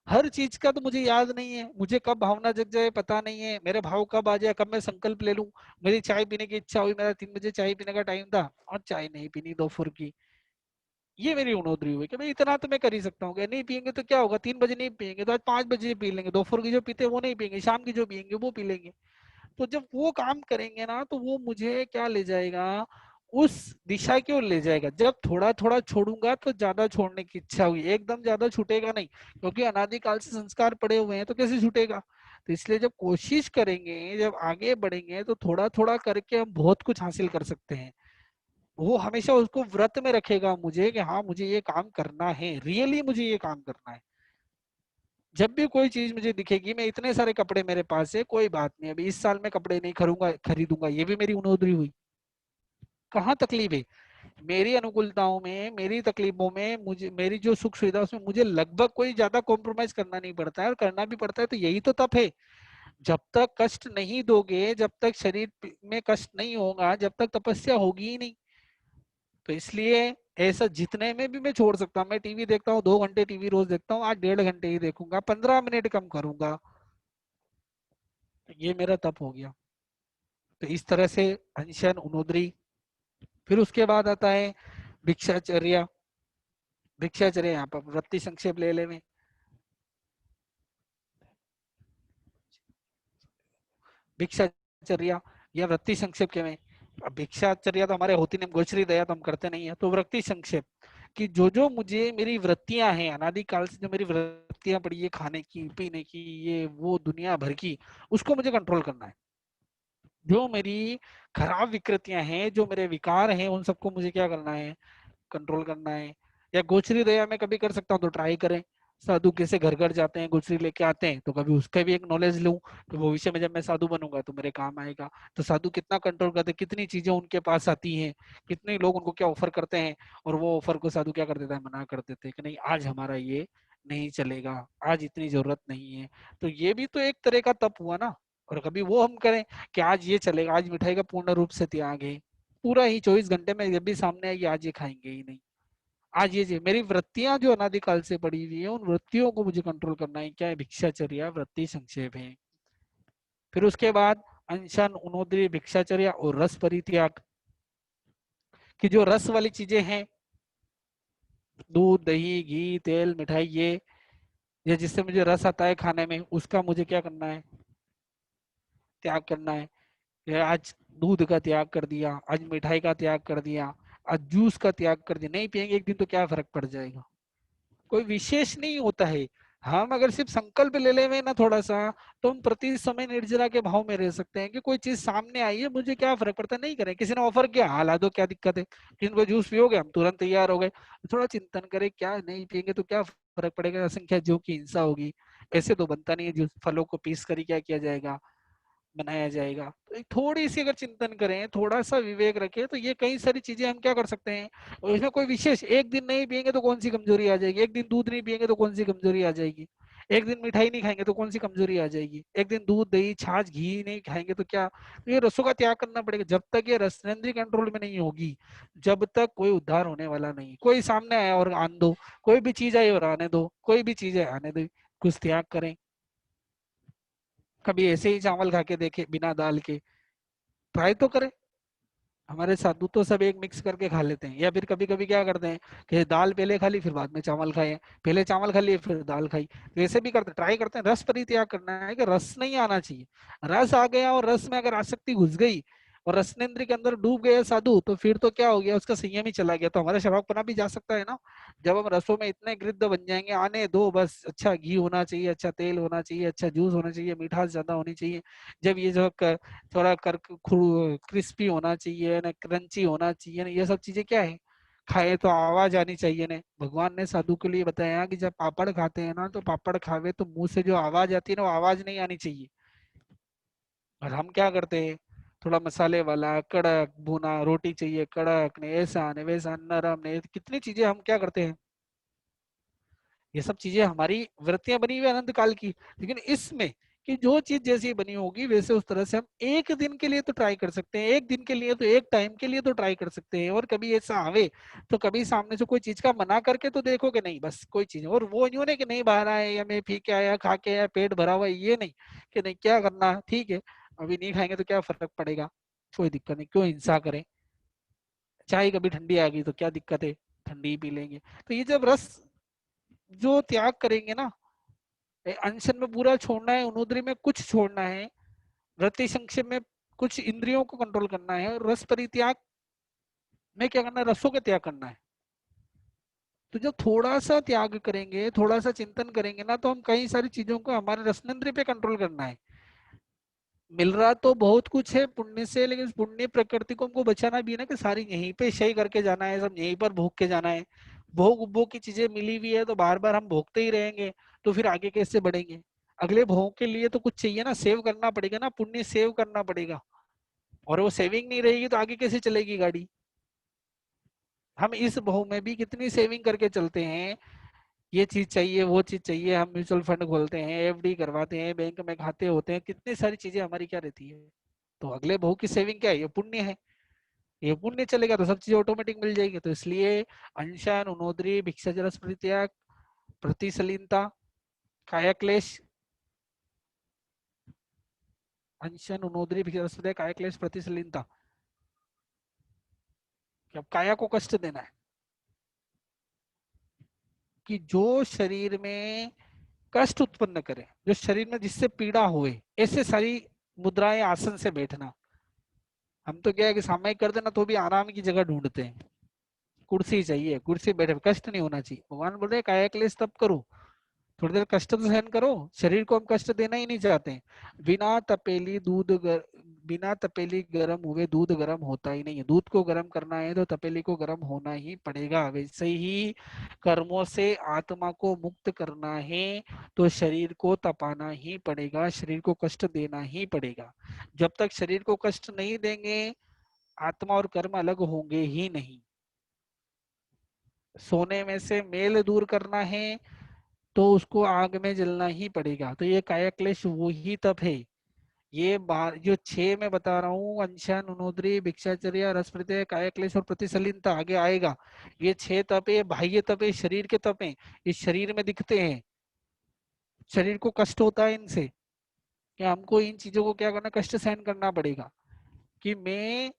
हर चीज का तो मुझे याद नहीं है, मुझे कब भावना जग जाए पता नहीं है, मेरे भाव कब आ जाए, कब मैं संकल्प ले लूं। मेरी चाय पीने की इच्छा हुई, मेरा 3 बजे चाय पीने का टाइम था और चाय नहीं पीनी दोपहर की, ये मेरी उड़ोदरी हुई कि भाई इतना तो मैं कर ही सकता हूँ, कि नहीं पियेंगे तो क्या होगा, 3 बजे नहीं पियेंगे तो आज 5 बजे पी लेंगे, दोपहर की जो पीते हैं वो नहीं पियेंगे, शाम की जो पियेंगे वो पी लेंगे। तो जब वो काम करेंगे ना तो वो मुझे क्या ले जाएगा, उस दिशा की ओर ले जाएगा। जब थोड़ा थोड़ा छोड़ूंगा तो ज्यादा छोड़ने की इच्छा हुई, एकदम ज्यादा छूटेगा नहीं, क्योंकि अनादिकाल से संस्कार पड़े हुए हैं तो कैसे छूटेगा। तो इसलिए जब कोशिश करेंगे, जब आगे बढ़ेंगे तो थोड़ा थोड़ा करके हम बहुत कुछ हासिल कर सकते हैं। वो हमेशा उसको व्रत में रखेगा मुझे कि हाँ मुझे ये काम करना है, रियली मुझे ये काम करना है। जब भी कोई चीज मुझे दिखेगी, मैं इतने सारे कपड़े मेरे पास है, कोई बात नहीं, अभी इस साल में कपड़े नहीं खरीदूंगा, ये भी मेरी उन्नोदरी हुई। कहाँ तकलीफ है, मेरी अनुकूलताओं में, मेरी तकलीफों में, मुझे मेरी जो सुख सुविधा उसमें मुझे लगभग कोई ज्यादा कॉम्प्रोमाइज करना नहीं पड़ता है, और करना भी पड़ता है तो यही तो तप है। जब तक कष्ट नहीं दोगे, जब तक शरीर में कष्ट नहीं होगा, जब तक तपस्या होगी ही नहीं। तो इसलिए ऐसा जितने में भी मैं छोड़ सकता हूँ, मैं टीवी देखता हूँ 2 घंटे टीवी रोज देखता हूँ, आज 1.5 घंटे ही देखूंगा, 15 मिनट कम करूंगा, तो ये मेरा तप हो गया। तो इस तरह से अनशन, उनुद्री। फिर उसके बाद आता है भिक्षाचर्या। भिक्षाचर्या यहाँ पर वृत्ति संक्षेप ले लें, भिक्षाचर्या या वृत्ति संक्षेप के में। अब भिक्षाचर्या तो हमारे होती नहीं, गोचरी दया तो हम करते नहीं है, तो वृत्ति संक्षेप कि जो जो मुझे मेरी वृत्तियां हैं, अनादिकाल से जो मेरी वृत्तियां पड़ी है, खाने की, पीने की, ये वो दुनिया भर की, उसको मुझे कंट्रोल करना है। जो मेरी खराब विकृतियां हैं, जो मेरे विकार हैं, उन सबको मुझे क्या करना है, कंट्रोल करना है। या गोचरी दया में कभी कर सकता हूँ तो ट्राई करें, साधु कैसे घर घर जाते हैं, गुजरी लेके आते हैं, तो कभी उसका भी एक नॉलेज लूं, तो भविष्य में जब मैं साधु बनूंगा तो मेरे काम आएगा। तो साधु कितना कंट्रोल करते हैं, कितनी चीजें उनके पास आती हैं, कितने लोग उनको क्या ऑफर करते हैं, और वो ऑफर को साधु क्या कर देता है, मना कर देते हैं कि नहीं आज हमारा ये नहीं चलेगा, आज इतनी जरूरत नहीं है। तो ये भी तो एक तरह का तप हुआ ना। और कभी वो हम करें कि आज ये चलेगा, आज मिठाई का पूर्ण रूप से त्याग है, पूरा ही 24 घंटे में जब भी सामने आएगी आज ये खाएंगे ही नहीं। आज ये जी मेरी वृत्तियां जो अनादिकाल से पड़ी हुई है, उन वृत्तियों को मुझे कंट्रोल करना है। क्या है, भिक्षाचर्या वृत्ति संक्षेप है। फिर उसके बाद अनशन, उन्नोदरी, भिक्षाचर्या और रस परित्याग, कि जो रस वाली चीजें हैं, दूध, दही, घी, तेल, मिठाई, ये जिससे मुझे रस आता है खाने में, उसका मुझे क्या करना है, त्याग करना है। ये आज दूध का त्याग कर दिया, आज मिठाई का त्याग कर दिया, आज जूस का त्याग कर दिया, नहीं पियेंगे एक दिन तो क्या फर्क पड़ जाएगा, कोई विशेष नहीं होता है। हम अगर सिर्फ संकल्प ले लेवे ना थोड़ा सा, तो हम प्रति समय निर्जरा के भाव में रह सकते हैं कि कोई चीज सामने आई है, मुझे क्या फर्क पड़ता है, नहीं करें। किसी ने ऑफर किया, हाला दो, क्या दिक्कत है, किसी को जूस पियोगे, हम तुरंत तैयार हो गए। थोड़ा चिंतन करें, क्या नहीं पियेंगे तो क्या फर्क पड़ेगा, असंख्या जीव की हिंसा होगी, ऐसे तो बनता नहीं है जूस, फलों को पीस कर ही क्या किया जाएगा, बनाया जाएगा। तो एक थोड़ी सी अगर चिंतन करें, थोड़ा सा विवेक रखें, तो ये कई सारी चीजें हम क्या कर सकते हैं। और इसमें कोई विशेष, एक दिन नहीं पियेंगे तो कौन सी कमजोरी आ जाएगी, एक दिन दूध नहीं पियेंगे तो कौन सी कमजोरी आ जाएगी, एक दिन मिठाई नहीं खाएंगे तो कौन सी कमजोरी आ जाएगी, एक दिन दूध, दही, छाछ, घी नहीं खाएंगे तो क्या। तो ये रसों का त्याग करना पड़ेगा। जब तक ये रसनेंद्रिय कंट्रोल में नहीं होगी, जब तक कोई उद्धार होने वाला नहीं। कोई सामने आया और आन दो, कोई भी चीज आई और आने दो, कोई भी चीज है आने दो, कुछ त्याग करें। कभी ऐसे ही चावल खा के देखे बिना दाल के, ट्राई तो करें। हमारे साधु तो सब एक मिक्स करके खा लेते हैं, या फिर कभी कभी क्या करते हैं कि दाल पहले खा ली फिर बाद में चावल खाए, पहले चावल खा लिए फिर दाल खाई, तो ऐसे भी करते, ट्राई करते हैं। रस परित्याग करना है कि रस नहीं आना चाहिए। रस आ गया और रस में अगर आसक्ति घुस गई और रसनेंद्र के अंदर डूब गया साधु, तो फिर तो क्या हो गया, उसका संयम ही चला गया। तो हमारा शराबपना भी जा सकता है ना, जब हम रसों में इतने गिरद्ध बन जाएंगे। आने दो बस, अच्छा घी होना चाहिए, अच्छा तेल होना चाहिए, अच्छा जूस होना चाहिए, मिठास ज्यादा होनी चाहिए। जब ये जो थोड़ा कर क्रिस्पी होना चाहिए ना, क्रंची होना चाहिए ना, ये सब चीजें क्या है, खाए तो आवाज आनी चाहिए ना। भगवान ने साधु के लिए बताया कि जब पापड़ खाते हैं ना, तो पापड़ खावे तो मुंह से जो आवाज आती है ना, वो आवाज नहीं आनी चाहिए। और हम क्या करते हैं, थोड़ा मसाले वाला कड़क भुना रोटी चाहिए, कड़क ने, ऐसा ने, वैसा नरम ने, कितनी चीजें हम क्या करते हैं। ये सब चीजें हमारी वृत्तियां बनी हुई है अनंत काल की। लेकिन इसमें कि जो चीज जैसी बनी होगी वैसे उस तरह से हम एक दिन के लिए तो ट्राई कर सकते हैं, एक दिन के लिए तो, एक टाइम के लिए तो ट्राई कर सकते हैं। और कभी ऐसा आवे तो कभी सामने से कोई चीज का मना करके तो देखो कि नहीं बस कोई चीज, और वो यूं नहीं कि नहीं बाहर आए या मैं पी के आया, खा के आया, पेट भरा हुआ है, ये नहीं कि नहीं क्या करना ठीक है, अभी नहीं खाएंगे तो क्या फर्क पड़ेगा, कोई दिक्कत नहीं, क्यों हिंसा करें। चाय कभी ठंडी आ गई तो क्या दिक्कत है, ठंडी ही पी लेंगे। तो ये जब रस जो त्याग करेंगे ना, अनशन में पूरा छोड़ना है, उनुद्री में कुछ छोड़ना है, वृत्ति संक्षेप में कुछ इंद्रियों को कंट्रोल करना है, और रस परित्याग में क्या करना है, रसों का त्याग करना है। तो जब थोड़ा सा त्याग करेंगे, थोड़ा सा चिंतन करेंगे ना, तो हम कई सारी चीजों को हमारे रसनेंद्रिय पे कंट्रोल करना है। मिल रहा तो बहुत कुछ है पुण्य से, लेकिन उस पुण्य प्रकृति को हमको बचाना भी है ना, कि सारी यहीं पे सही करके जाना है, सब यहीं पर भोग के जाना है। भोग उपभोग की चीजें मिली हुई है तो बार बार हम भोगते ही रहेंगे, तो फिर आगे कैसे बढ़ेंगे। अगले भोग के लिए तो कुछ चाहिए ना, सेव करना पड़ेगा ना, पुण्य सेव करना पड़ेगा। और वो सेविंग नहीं रहेगी तो आगे कैसे चलेगी गाड़ी। हम इस भोग में भी कितनी सेविंग करके चलते हैं, ये चीज चाहिए, वो चीज चाहिए, हम म्यूचुअल फंड खोलते हैं, एफडी करवाते हैं, बैंक में खाते होते हैं, कितनी सारी चीजें हमारी क्या रहती है। तो अगले बहू की सेविंग क्या है, ये पुण्य है। ये पुण्य चलेगा तो सब चीजें ऑटोमेटिक मिल जाएगी। तो इसलिए अंशन, उनोदरी, भिक्षा जल परित्याग, प्रतिसलीनता, काया क्लेश, अंशन, उनोदरी, भिक्षा जल परित्याग, काया क्लेश, प्रतिसलीनता, कि अब काया को कष्ट देना है, कि जो शरीर में कष्ट उत्पन्न करे, जो शरीर में जिससे पीड़ा हुए, ऐसे सारी मुद्राएं, आसन से बैठना। हम तो क्या है कि सामयिक कर देना तो भी आराम की जगह ढूंढते हैं, कुर्सी चाहिए, कुर्सी बैठे, कष्ट नहीं होना चाहिए। भगवान बोल रहे काया क्लेश तब करो, थोड़ी देर कष्ट तो सहन करो, शरीर को हम कष्ट देना ही नहीं चाहते। बिना तपेली बिना तपेली गर्म हुए दूध गर्म होता ही नहीं है। दूध को गर्म करना है तो तपेली को गर्म होना ही पड़ेगा। वैसे ही कर्मों से आत्मा को मुक्त करना है तो शरीर को तपाना ही पड़ेगा, शरीर को कष्ट देना ही पड़ेगा। जब तक शरीर को कष्ट नहीं देंगे आत्मा और कर्म अलग होंगे ही नहीं। सोने में से मेल दूर करना है तो उसको आग में जलना ही पड़ेगा। तो ये काया क्लेश वो ही तप है। ये जो छह मैं बता रहा हूँ, अनशन, उनोद्री, भिक्षाचर्या, रसप्रत्यय, काया क्लेश और प्रतिसलिनता आगे आएगा। ये छह तप है, बाह्य तप है, शरीर के तप है। ये शरीर में दिखते हैं। शरीर को कष्ट होता है इनसे, कि हमको इन चीजों को क्या करना, कष्ट सहन करना पड़ेगा। कि मैं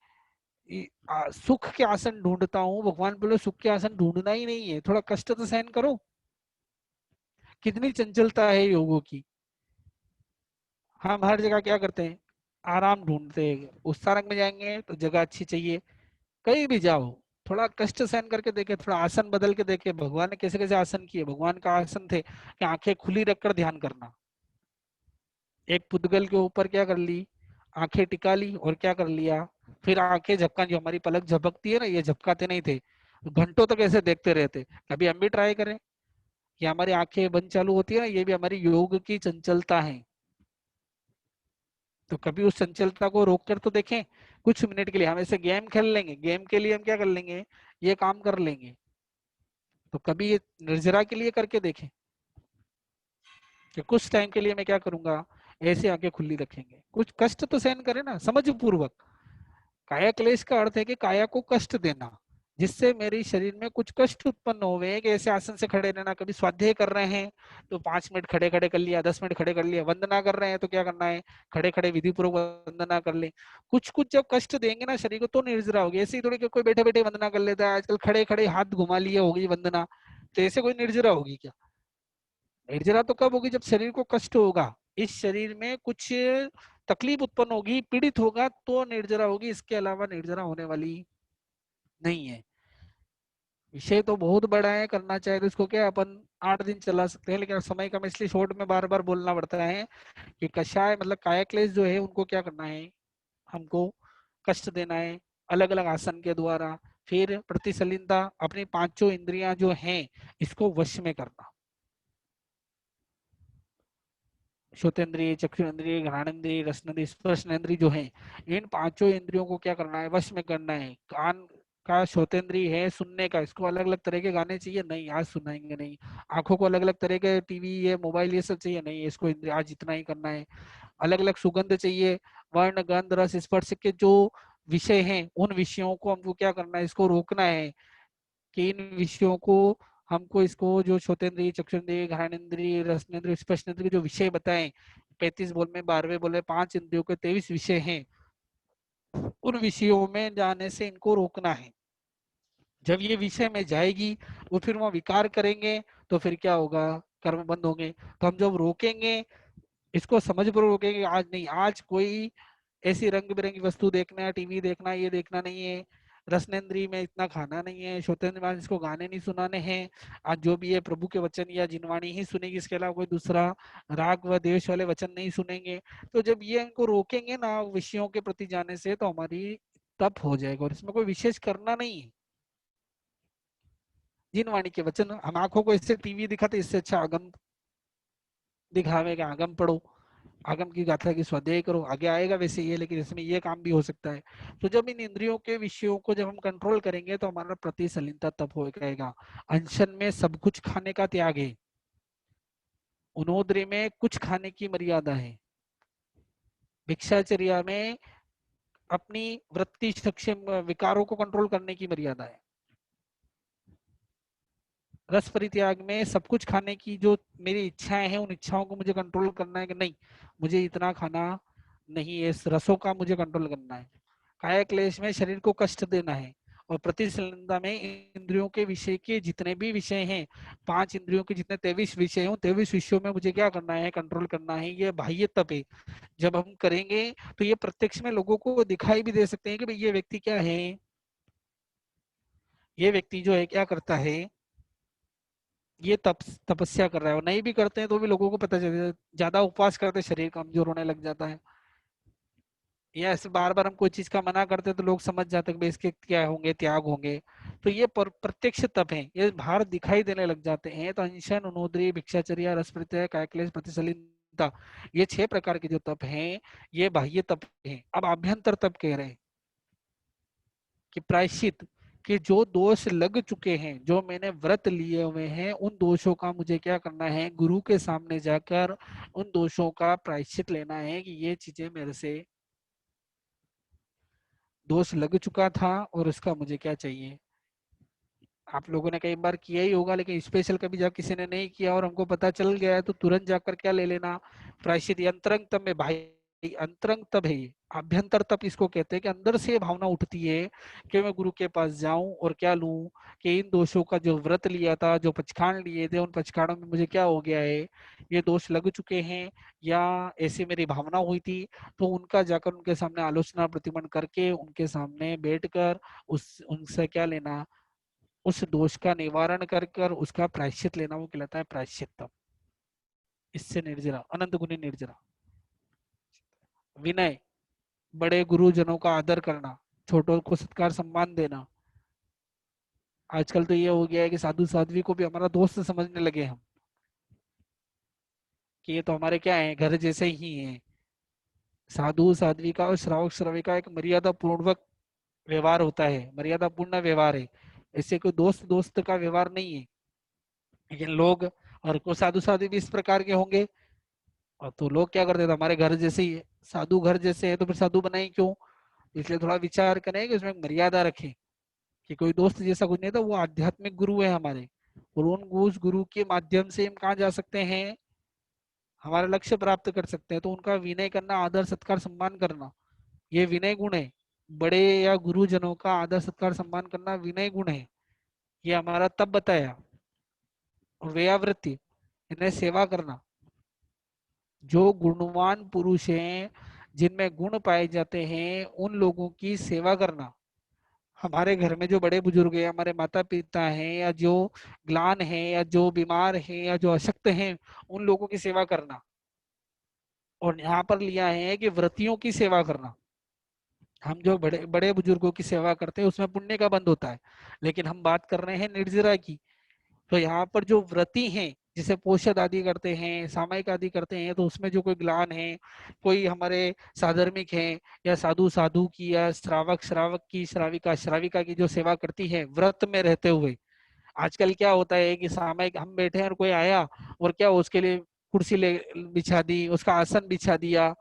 सुख के आसन ढूंढता हूँ, भगवान बोले सुख के आसन ढूंढना ही नहीं है, थोड़ा कष्ट तो सहन करो। कितनी चंचलता है योगों की। हम हर जगह क्या करते हैं, आराम ढूंढते हैं। उस सारंग में जाएंगे तो जगह अच्छी चाहिए, कहीं भी जाओ थोड़ा कष्ट सहन करके देखे, थोड़ा आसन बदल के देखे। भगवान ने कैसे कैसे आसन किए। भगवान का आसन थे कि आंखें खुली रखकर ध्यान करना। एक पुद्गल के ऊपर क्या कर ली, आंखें टिका ली और क्या कर लिया, फिर आंखें झपका। जो हमारी पलक झपकती है ना, ये झपकाते नहीं थे, घंटों तक ऐसे देखते रहते। कभी हम भी ट्राई करें कि हमारी आंखें बंद चालू होती है ना, ये भी हमारी योग की चंचलता है। तो कभी उस चंचलता को रोक कर तो देखें। कुछ मिनट के लिए हम ऐसे गेम खेल लेंगे, गेम के लिए हम क्या कर लेंगे, ये काम कर लेंगे। तो कभी ये निर्जरा के लिए करके देखें कि कुछ टाइम के लिए मैं क्या करूंगा, ऐसे आंखें खुली रखेंगे, कुछ कष्ट तो सहन करें ना समझ पूर्वक। काया क्लेश का अर्थ है कि काया को कष्ट देना, जिससे मेरे शरीर में कुछ कष्ट उत्पन्न हुए। कि ऐसे आसन से खड़े रहना, कभी स्वाध्याय कर रहे हैं तो 5 मिनट खड़े खड़े कर लिया, 10 मिनट खड़े कर लिया। वंदना कर रहे हैं तो क्या करना है, खड़े खड़े विधि पूर्वक वंदना कर ले। कुछ कुछ जब कष्ट देंगे ना शरीर को तो निर्जरा होगी। ऐसे ही थोड़ी कि कोई बैठे बैठे वंदना कर लेता है, आजकल खड़े खड़े हाथ घुमा लिए होगी वंदना, तो ऐसे कोई निर्जरा होगी क्या। निर्जरा तो कब होगी, जब शरीर को कष्ट होगा, इस शरीर में कुछ तकलीफ उत्पन्न होगी, पीड़ित होगा तो निर्जरा होगी। इसके अलावा निर्जरा होने वाली नहीं है। विषय तो बहुत बड़ा है, करना चाहे तो इसको क्या अपन 8 दिन चला सकते हैं, लेकिन समय कम इसलिए शॉर्ट में बार बार बोलना पड़ता है कि कषाय मतलब काया क्लेश जो है उनको क्या करना है, हमको कष्ट देना है अलग अलग आसन के द्वारा। फिर प्रतिसलिनता, अपनी पांचों इंद्रियां जो हैं इसको वश में करना। श्रोतेंद्रिय, चक्षुरेंद्रिय, घ्राणेंद्रिय, रसनेंद्रिय, स्पर्शनेंद्रिय जो है, इन पांचों इंद्रियों को क्या करना है, वश में करना है। कान का श्रोतेंद्रिय है सुनने का, इसको अलग अलग तरह के गाने चाहिए नहीं, आज सुनाएंगे नहीं। आंखों को अलग अलग तरह के टीवी ये मोबाइल ये सब चाहिए नहीं, इसको इंद्रिय आज इतना ही करना है। अलग अलग सुगंध चाहिए, वर्ण गंध रस स्पर्श के जो विषय हैं उन विषयों को हमको क्या करना है, इसको रोकना है। कि इन विषयों को हमको, इसको जो श्रोतेंद्रिय, चक्षुरेंद्रिय, घ्राणेंद्रिय, रसनेंद्रिय, स्पर्शनेंद्रिय जो विषय बताएं, 35 बोल में 12वें बोले 5 इंद्रियों के 23 विषय हैं, उन विषयों में जाने से इनको रोकना है। जब ये विषय में जाएगी वो फिर वहां विकार करेंगे तो फिर क्या होगा, कर्म बंद होंगे। तो हम जब रोकेंगे, इसको समझ पर रोकेंगे, आज नहीं, आज कोई ऐसी रंग बिरंगी वस्तु देखना है, टीवी देखना है, ये देखना नहीं है। रसनेंद्री में इतना खाना नहीं है, श्रोतेंद्र में इसको गाने नहीं सुनाने हैं। आज जो भी है प्रभु के वचन या जिनवाणी ही सुनेगी, इसके अलावा कोई दूसरा राग व देश वाले वचन नहीं सुनेंगे। तो जब ये इनको रोकेंगे ना विषयों के प्रति जाने से, तो हमारी तप हो जाएगा। और इसमें कोई विशेष करना नहीं है। जिनवाणी के वचन, हम आंखों को इससे टीवी दिखाते, इससे अच्छा आगम दिखावे का आगम पढ़ो, आगम की गाथा की स्वाध्याय करो, आगे आएगा वैसे ये, लेकिन इसमें ये काम भी हो सकता है। तो जब इन इंद्रियों के विषयों को जब हम कंट्रोल करेंगे तो हमारा प्रतिसलिनता तब हो जाएगा। अनशन में सब कुछ खाने का त्याग है, उनोद्री में कुछ खाने की मर्यादा है, भिक्षाचर्या में अपनी वृत्ति सक्षम विकारों को कंट्रोल करने की मर्यादा है, रस परित्याग में सब कुछ खाने की जो मेरी इच्छाएं हैं उन इच्छाओं को मुझे कंट्रोल करना है कि नहीं, मुझे इतना खाना नहीं है, इस रसों का मुझे कंट्रोल करना है। काया क्लेश में शरीर को कष्ट देना है। और प्रतिसंधा में इंद्रियों के विषय के जितने भी विषय हैं, 5 इंद्रियों के जितने 23 विषय हैं, 23 विषयों में मुझे क्या करना है, कंट्रोल करना है। ये बाह्य तप है। जब हम करेंगे तो ये प्रत्यक्ष में लोगों को दिखाई भी दे सकते हैं कि भाई ये व्यक्ति क्या है, ये व्यक्ति जो है क्या करता है, ये तपस्या कर रहा है। और नहीं भी करते हैं तो भी लोगों को पता चलता है, ज्यादा उपवास करते शरीर कमजोर होने लग जाता है। या ऐसे बार बार हम कोई चीज का मना करते हैं तो लोग समझ जाते हैं कि भाई इसके क्या होंगे, त्याग होंगे। तो ये प्रत्यक्ष तप है, ये बाहर दिखाई देने लग जाते हैं। तो अनशन, उनोद्री, भिक्षाचर्या, रसप्रत्यय, कायक्लेश, प्रतिसलिलता, ये 6 प्रकार के जो तप हैं, ये बाह्य तप हैं। अब आभ्यंतर तप कह रहे हैं कि प्रायश्चित, कि जो दोष लग चुके हैं, जो मैंने व्रत लिए हुए हैं, उन दोषों का मुझे क्या करना है, गुरु के सामने जाकर उन दोषों का प्रायश्चित लेना है कि ये चीजें मेरे से दोष लग चुका था और उसका मुझे क्या चाहिए। आप लोगों ने कई बार किया ही होगा, लेकिन स्पेशल कभी जब किसी ने नहीं किया और हमको पता चल गया है तो तुरंत जाकर क्या ले लेना, प्रायश्चित। अंतरंग तप में भाई, अंतरंग तप है ये। आभ्यंतर तप इसको कहते हैं कि अंदर से भावना उठती है कि मैं गुरु के पास जाऊं और क्या लूं, कि इन दोषों का जो व्रत लिया था, जो पचखाण लिए थे, उन पचखाणों में मुझे क्या हो गया है, ये दोष लग चुके हैं या ऐसी मेरी भावना हुई थी। तो उनका जाकर उनके सामने आलोचना प्रतिमन करके उनके सामने बैठकर उस उनसे क्या लेना, उस दोष का निवारण कर कर उसका प्रायश्चित लेना, वो कहलाता है प्रायश्चित। इससे निर्जरा, अनंत गुनी निर्जरा। विनय, बड़े गुरुजनों का आदर करना, छोटों को सत्कार सम्मान देना। आजकल तो ये हो गया है कि साधु साध्वी को भी हमारा दोस्त समझने लगे हम, कि ये तो हमारे क्या है, घर जैसे ही हैं। साधु साध्वी का और श्रावक श्राविका एक मर्यादा पूर्वक व्यवहार होता है, मर्यादा पूर्ण व्यवहार है। इससे कोई दोस्त दोस्त का व्यवहार नहीं है। लेकिन लोग, और को साधु साध्वी भी इस प्रकार के होंगे, और तो लोग क्या करते थे, हमारे घर जैसे ही है, साधु घर जैसे है तो फिर साधु बनाए क्यों। इसलिए थोड़ा विचार करें कि उसमें मर्यादा रखें, कि कोई दोस्त जैसा कुछ नहीं था, वो आध्यात्मिक गुरु है हमारे। और उन उस गुरु के माध्यम से हम कहाँ जा सकते हैं, हमारा लक्ष्य प्राप्त कर सकते हैं। तो उनका विनय करना, आदर सत्कार सम्मान करना, ये विनय गुण है। बड़े या गुरुजनों का आदर सत्कार सम्मान करना विनय गुण है। ये हमारा तब बताया। और व्यावृत्ति, इन्हें सेवा करना, जो गुणवान पुरुष हैं, जिनमें गुण पाए जाते हैं, उन लोगों की सेवा करना। हमारे घर में जो बड़े बुजुर्ग हैं, हमारे माता पिता हैं, या जो ग्लान हैं, या जो बीमार हैं, या जो अशक्त हैं, उन लोगों की सेवा करना। और यहाँ पर लिया है कि व्रतियों की सेवा करना। हम जो बड़े बड़े बुजुर्गों की सेवा करते हैं उसमें पुण्य का बंध होता है, लेकिन हम बात कर रहे हैं निर्जरा की। तो यहाँ पर जो व्रती हैं, जिसे पोषद आदि करते हैं, सामायिक आदि करते हैं, तो उसमें जो कोई ग्लान है, कोई हमारे साधर्मिक है, या साधु साधु की, या श्रावक श्रावक की, श्राविका श्राविका की जो सेवा करती है व्रत में रहते हुए। आजकल क्या होता है कि सामायिक हम बैठे हैं और कोई आया और क्या उसके लिए कुर्सी ले बिछा दी, उसका आसन बिछा दिया।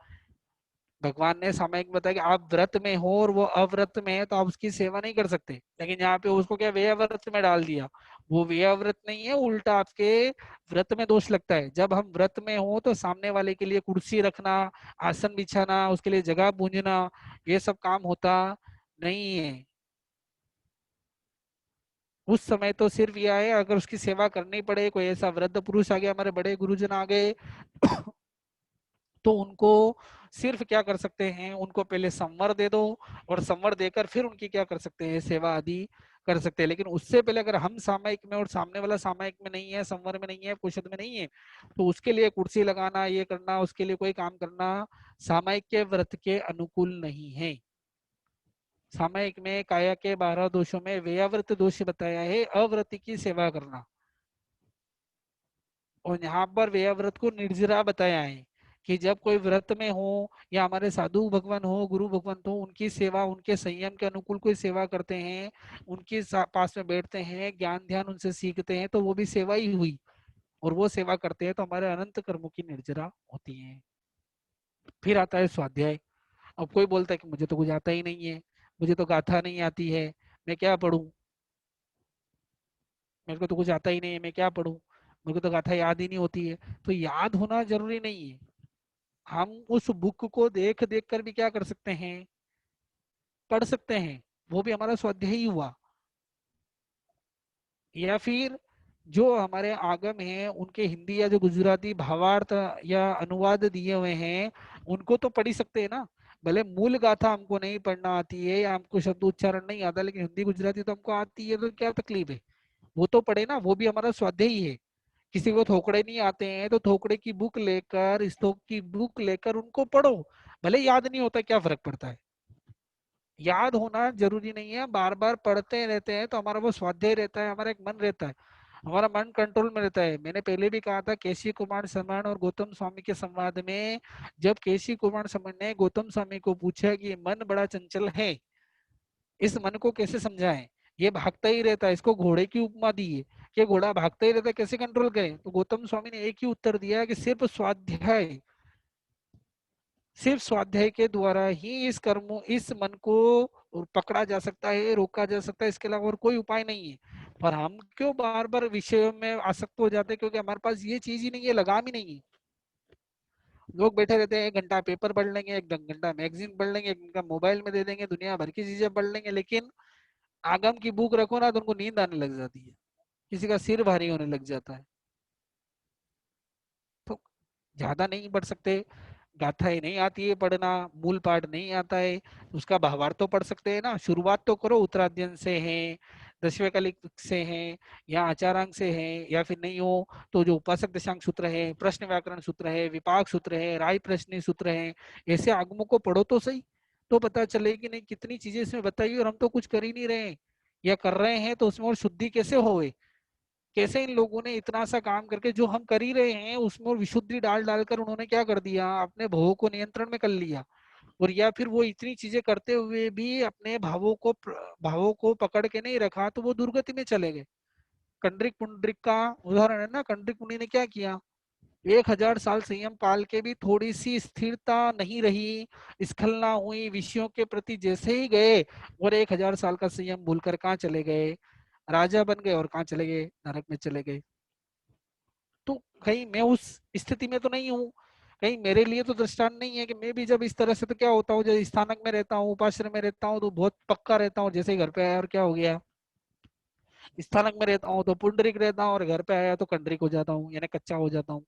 भगवान ने सामायिक में बताया कि आप व्रत में हो और वो अव्रत में है तो आप उसकी सेवा नहीं कर सकते, लेकिन यहाँ पे उसको क्या व्यय व्रत में डाल दिया। वो व्यय व्रत नहीं है, उल्टा आपके व्रत में दोष लगता है। जब हम व्रत में हो तो सामने वाले के लिए कुर्सी रखना, आसन बिछाना, उसके लिए जगह पूंजना, ये सब काम होता नहीं है। उस समय तो सिर्फ यह है, अगर उसकी सेवा करनी पड़े, कोई ऐसा वृद्ध पुरुष आ गया, हमारे बड़े गुरुजन आ गए तो उनको सिर्फ क्या कर सकते हैं, उनको पहले संवर दे दो, और संवर देकर फिर उनकी क्या कर सकते हैं, सेवा आदि कर सकते हैं। लेकिन उससे पहले अगर हम सामयिक में और सामने वाला सामयिक में नहीं है, संवर में नहीं है, पुरुषद में नहीं है, तो उसके लिए कुर्सी लगाना, ये करना, उसके लिए कोई काम करना सामयिक के व्रत के अनुकूल नहीं है। सामयिक में काया के 12 दोषों में व्ययाव्रत दोष बताया है, अव्रत की सेवा करना। और यहाँ पर व्ययाव्रत को निर्जरा बताया है, कि जब कोई व्रत में हो या हमारे साधु भगवान हो, गुरु भगवान हो, उनकी सेवा, उनके संयम के अनुकूल कोई सेवा करते हैं, उनके पास में बैठते हैं, ज्ञान ध्यान उनसे सीखते हैं, तो वो भी सेवा ही हुई। और वो सेवा करते हैं तो हमारे अनंत कर्मों की निर्जरा होती है। फिर आता है स्वाध्याय। अब कोई बोलता है कि मुझे तो कुछ आता ही नहीं है, मुझे तो गाथा नहीं आती है, मैं क्या पढ़ूं, मेरे को तो कुछ आता ही नहीं है, मैं क्या पढ़ूं, मेरे को तो गाथा याद ही नहीं होती है। तो याद होना जरूरी नहीं है, हम उस बुक को देख देख कर भी क्या कर सकते हैं, पढ़ सकते हैं, वो भी हमारा स्वाध्याय ही हुआ। या फिर जो हमारे आगम हैं उनके हिंदी या जो गुजराती भावार्थ या अनुवाद दिए हुए हैं, उनको तो पढ़ ही सकते हैं ना। भले मूल गाथा हमको नहीं पढ़ना आती है या हमको शब्द उच्चारण नहीं आता, लेकिन हिंदी गुजराती तो हमको आती है, तो क्या तकलीफ है, वो तो पढ़े ना, वो भी हमारा स्वाध्याय ही है। किसी को थोकड़े नहीं आते हैं तो थोकड़े की बुक लेकर, स्तोक की बुक लेकर उनको पढ़ो, भले याद नहीं होता क्या फर्क पड़ता है। याद होना जरूरी नहीं है, बार बार पढ़ते रहते हैं तो हमारा वो स्वाध्याय रहता है, हमारा एक मन रहता है, हमारा मन कंट्रोल में रहता है। मैंने पहले भी कहा था केसी कुमार समण और गौतम स्वामी के संवाद में, जब केसी कुमार समण ने गौतम स्वामी को पूछा कि मन बड़ा चंचल है, इस मन को कैसे समझाएं, ये भागता ही रहता है, इसको घोड़े की उपमा दी है कि घोड़ा भागता ही रहता है, कैसे कंट्रोल करें? तो गौतम स्वामी ने एक ही उत्तर दिया कि सिर्फ स्वाध्याय, सिर्फ स्वाध्याय के द्वारा ही इस मन को पकड़ा जा सकता है, रोका जा सकता है, इसके अलावा और कोई उपाय नहीं है। पर हम क्यों बार बार विषयों में आसक्त हो जाते हैं? क्योंकि हमारे पास ये चीज ही नहीं है, लगाम ही नहीं है। लोग बैठे रहते हैं, 1 घंटा पेपर पढ़ लेंगे, 1 घंटा मैगजीन पढ़ लेंगे, 1 घंटा मोबाइल में दे देंगे, दुनिया भर की चीजें पढ़ लेंगे, लेकिन आगम की बुक रखो ना तो उनको नींद आने लग जाती है, किसी का सिर भारी होने लग जाता है। तो ज्यादा नहीं पढ़ सकते, गाथाएं नहीं आती है पढ़ना, मूल पाठ नहीं आता है, उसका भावार्थ तो पढ़ सकते हैं ना। शुरुआत तो करो, उत्तराध्ययन से है, दसवें कलिक से है, या आचारांक से है, या फिर नहीं हो तो जो उपासक दशांक सूत्र है, प्रश्न व्याकरण सूत्र है, विपाक सूत्र है, राय प्रश्न सूत्र है, ऐसे आगमों को पढ़ो तो सही, तो पता चले कि नहीं कितनी चीजें इसमें बताई और हम तो कुछ कर ही नहीं रहे हैं, या कर रहे हैं तो उसमें और शुद्धि कैसे होए, कैसे इन लोगों ने इतना सा काम करके जो हम कर ही रहे हैं उसमें और विशुद्धि डाल डालकर उन्होंने क्या कर दिया, अपने भावों को नियंत्रण में कर लिया। और या फिर वो इतनी चीजें करते हुए भी अपने भावों को पकड़ के नहीं रखा तो वो दुर्गति में चले गए। कंड्रिक पुंड्रिक का उदाहरण है ना, कंड्रिक मुनि ने क्या किया, 1000 साल संयम पाल के भी थोड़ी सी स्थिरता नहीं रही, स्खलना हुई विषयों के प्रति, जैसे ही गए और 1000 साल का संयम भूलकर कहाँ चले गए, राजा बन गए, और कहाँ चले गए, नरक में चले गए। तो कहीं मैं उस स्थिति में तो नहीं हूँ, कहीं मेरे लिए तो दृष्टांत नहीं है कि मैं भी जब इस तरह से, तो क्या होता हूँ जब स्थानक में रहता हूँ, उपाश्रम में रहता हूँ तो बहुत पक्का रहता हूँ, जैसे ही घर पे आया और क्या हो गया, स्थानक में रहता हूँ तो पुंडरिक रहता हूँ और घर पे आया तो कंडरिक हो जाता हूँ, यानी कच्चा हो जाता हूँ।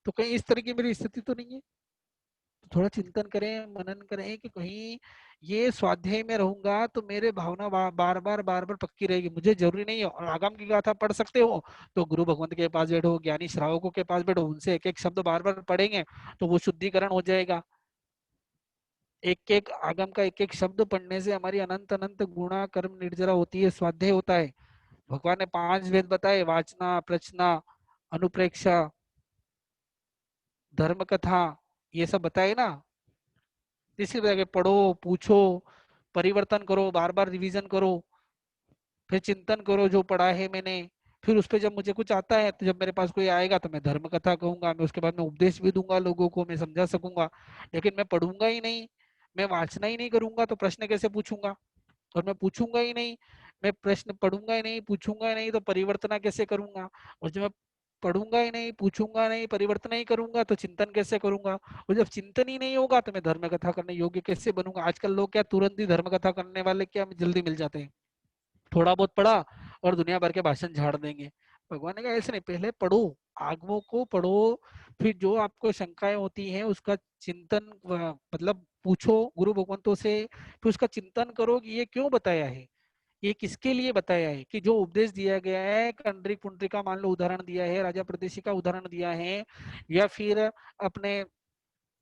तो कहीं इस तरह की मेरी स्थिति तो नहीं है। तो थोड़ा चिंतन करें, मनन करें कि कहीं ये स्वाध्याय में रहूंगा तो मेरे भावना बार बार पक्की रहेगी, मुझे जरूरी नहीं है। और आगम की गाथा पढ़ सकते हो तो गुरु भगवंत के पास बैठो, ज्ञानी श्रावकों के पास बैठो, उनसे एक एक शब्द बार बार पढ़ेंगे तो वो शुद्धिकरण हो जाएगा। एक एक आगम का एक एक शब्द पढ़ने से हमारी अनंत अनंत गुणा कर्म निर्जरा होती है, स्वाध्याय होता है। भगवान ने 5 वेद बताए, वाचना, प्रचना, अनुप्रेक्षा, धर्म कथा, ये सब बताए ना। इसी तरह के पढ़ो, पूछो, परिवर्तन करो, बार बार रिवीजन करो, फिर चिंतन करो जो पढ़ा है मैंने। फिर उस पर जब मुझे कुछ आता है, तो जब मेरे पास कोई आएगा तो मैं धर्म कथा कहूंगा, मैं उसके बाद में उपदेश भी दूंगा, लोगों को मैं समझा सकूंगा। लेकिन मैं पढ़ूंगा ही नहीं, मैं वाचना ही नहीं करूंगा तो प्रश्न कैसे पूछूंगा? और मैं पूछूंगा ही नहीं, मैं प्रश्न पढ़ूंगा ही नहीं, पूछूंगा ही नहीं तो परिवर्तना कैसे करूंगा? और जब मैं पढ़ूंगा ही नहीं, पूछूंगा नहीं, परिवर्तन नहीं करूंगा तो चिंतन कैसे करूंगा? और जब चिंतन ही नहीं होगा तो मैं धर्म कथा करने योग्य कैसे बनूंगा? आजकल लोग क्या तुरंत ही धर्म कथा करने वाले क्या जल्दी मिल जाते हैं, थोड़ा बहुत पढ़ा और दुनिया भर के भाषण झाड़ देंगे। भगवान ने कहा ऐसे नहीं, पहले पढ़ो, आगमों को पढ़ो, फिर जो आपको शंकाएं होती हैं उसका चिंतन मतलब पूछो गुरु भगवंतों से, फिर उसका चिंतन करो कि ये क्यों बताया है, ये किसके लिए बताया है, कि जो उपदेश दिया गया है, कंड्रिक पुंड्रिक का मान लो उदाहरण दिया है, राजा प्रदेशी का उदाहरण दिया है, या फिर अपने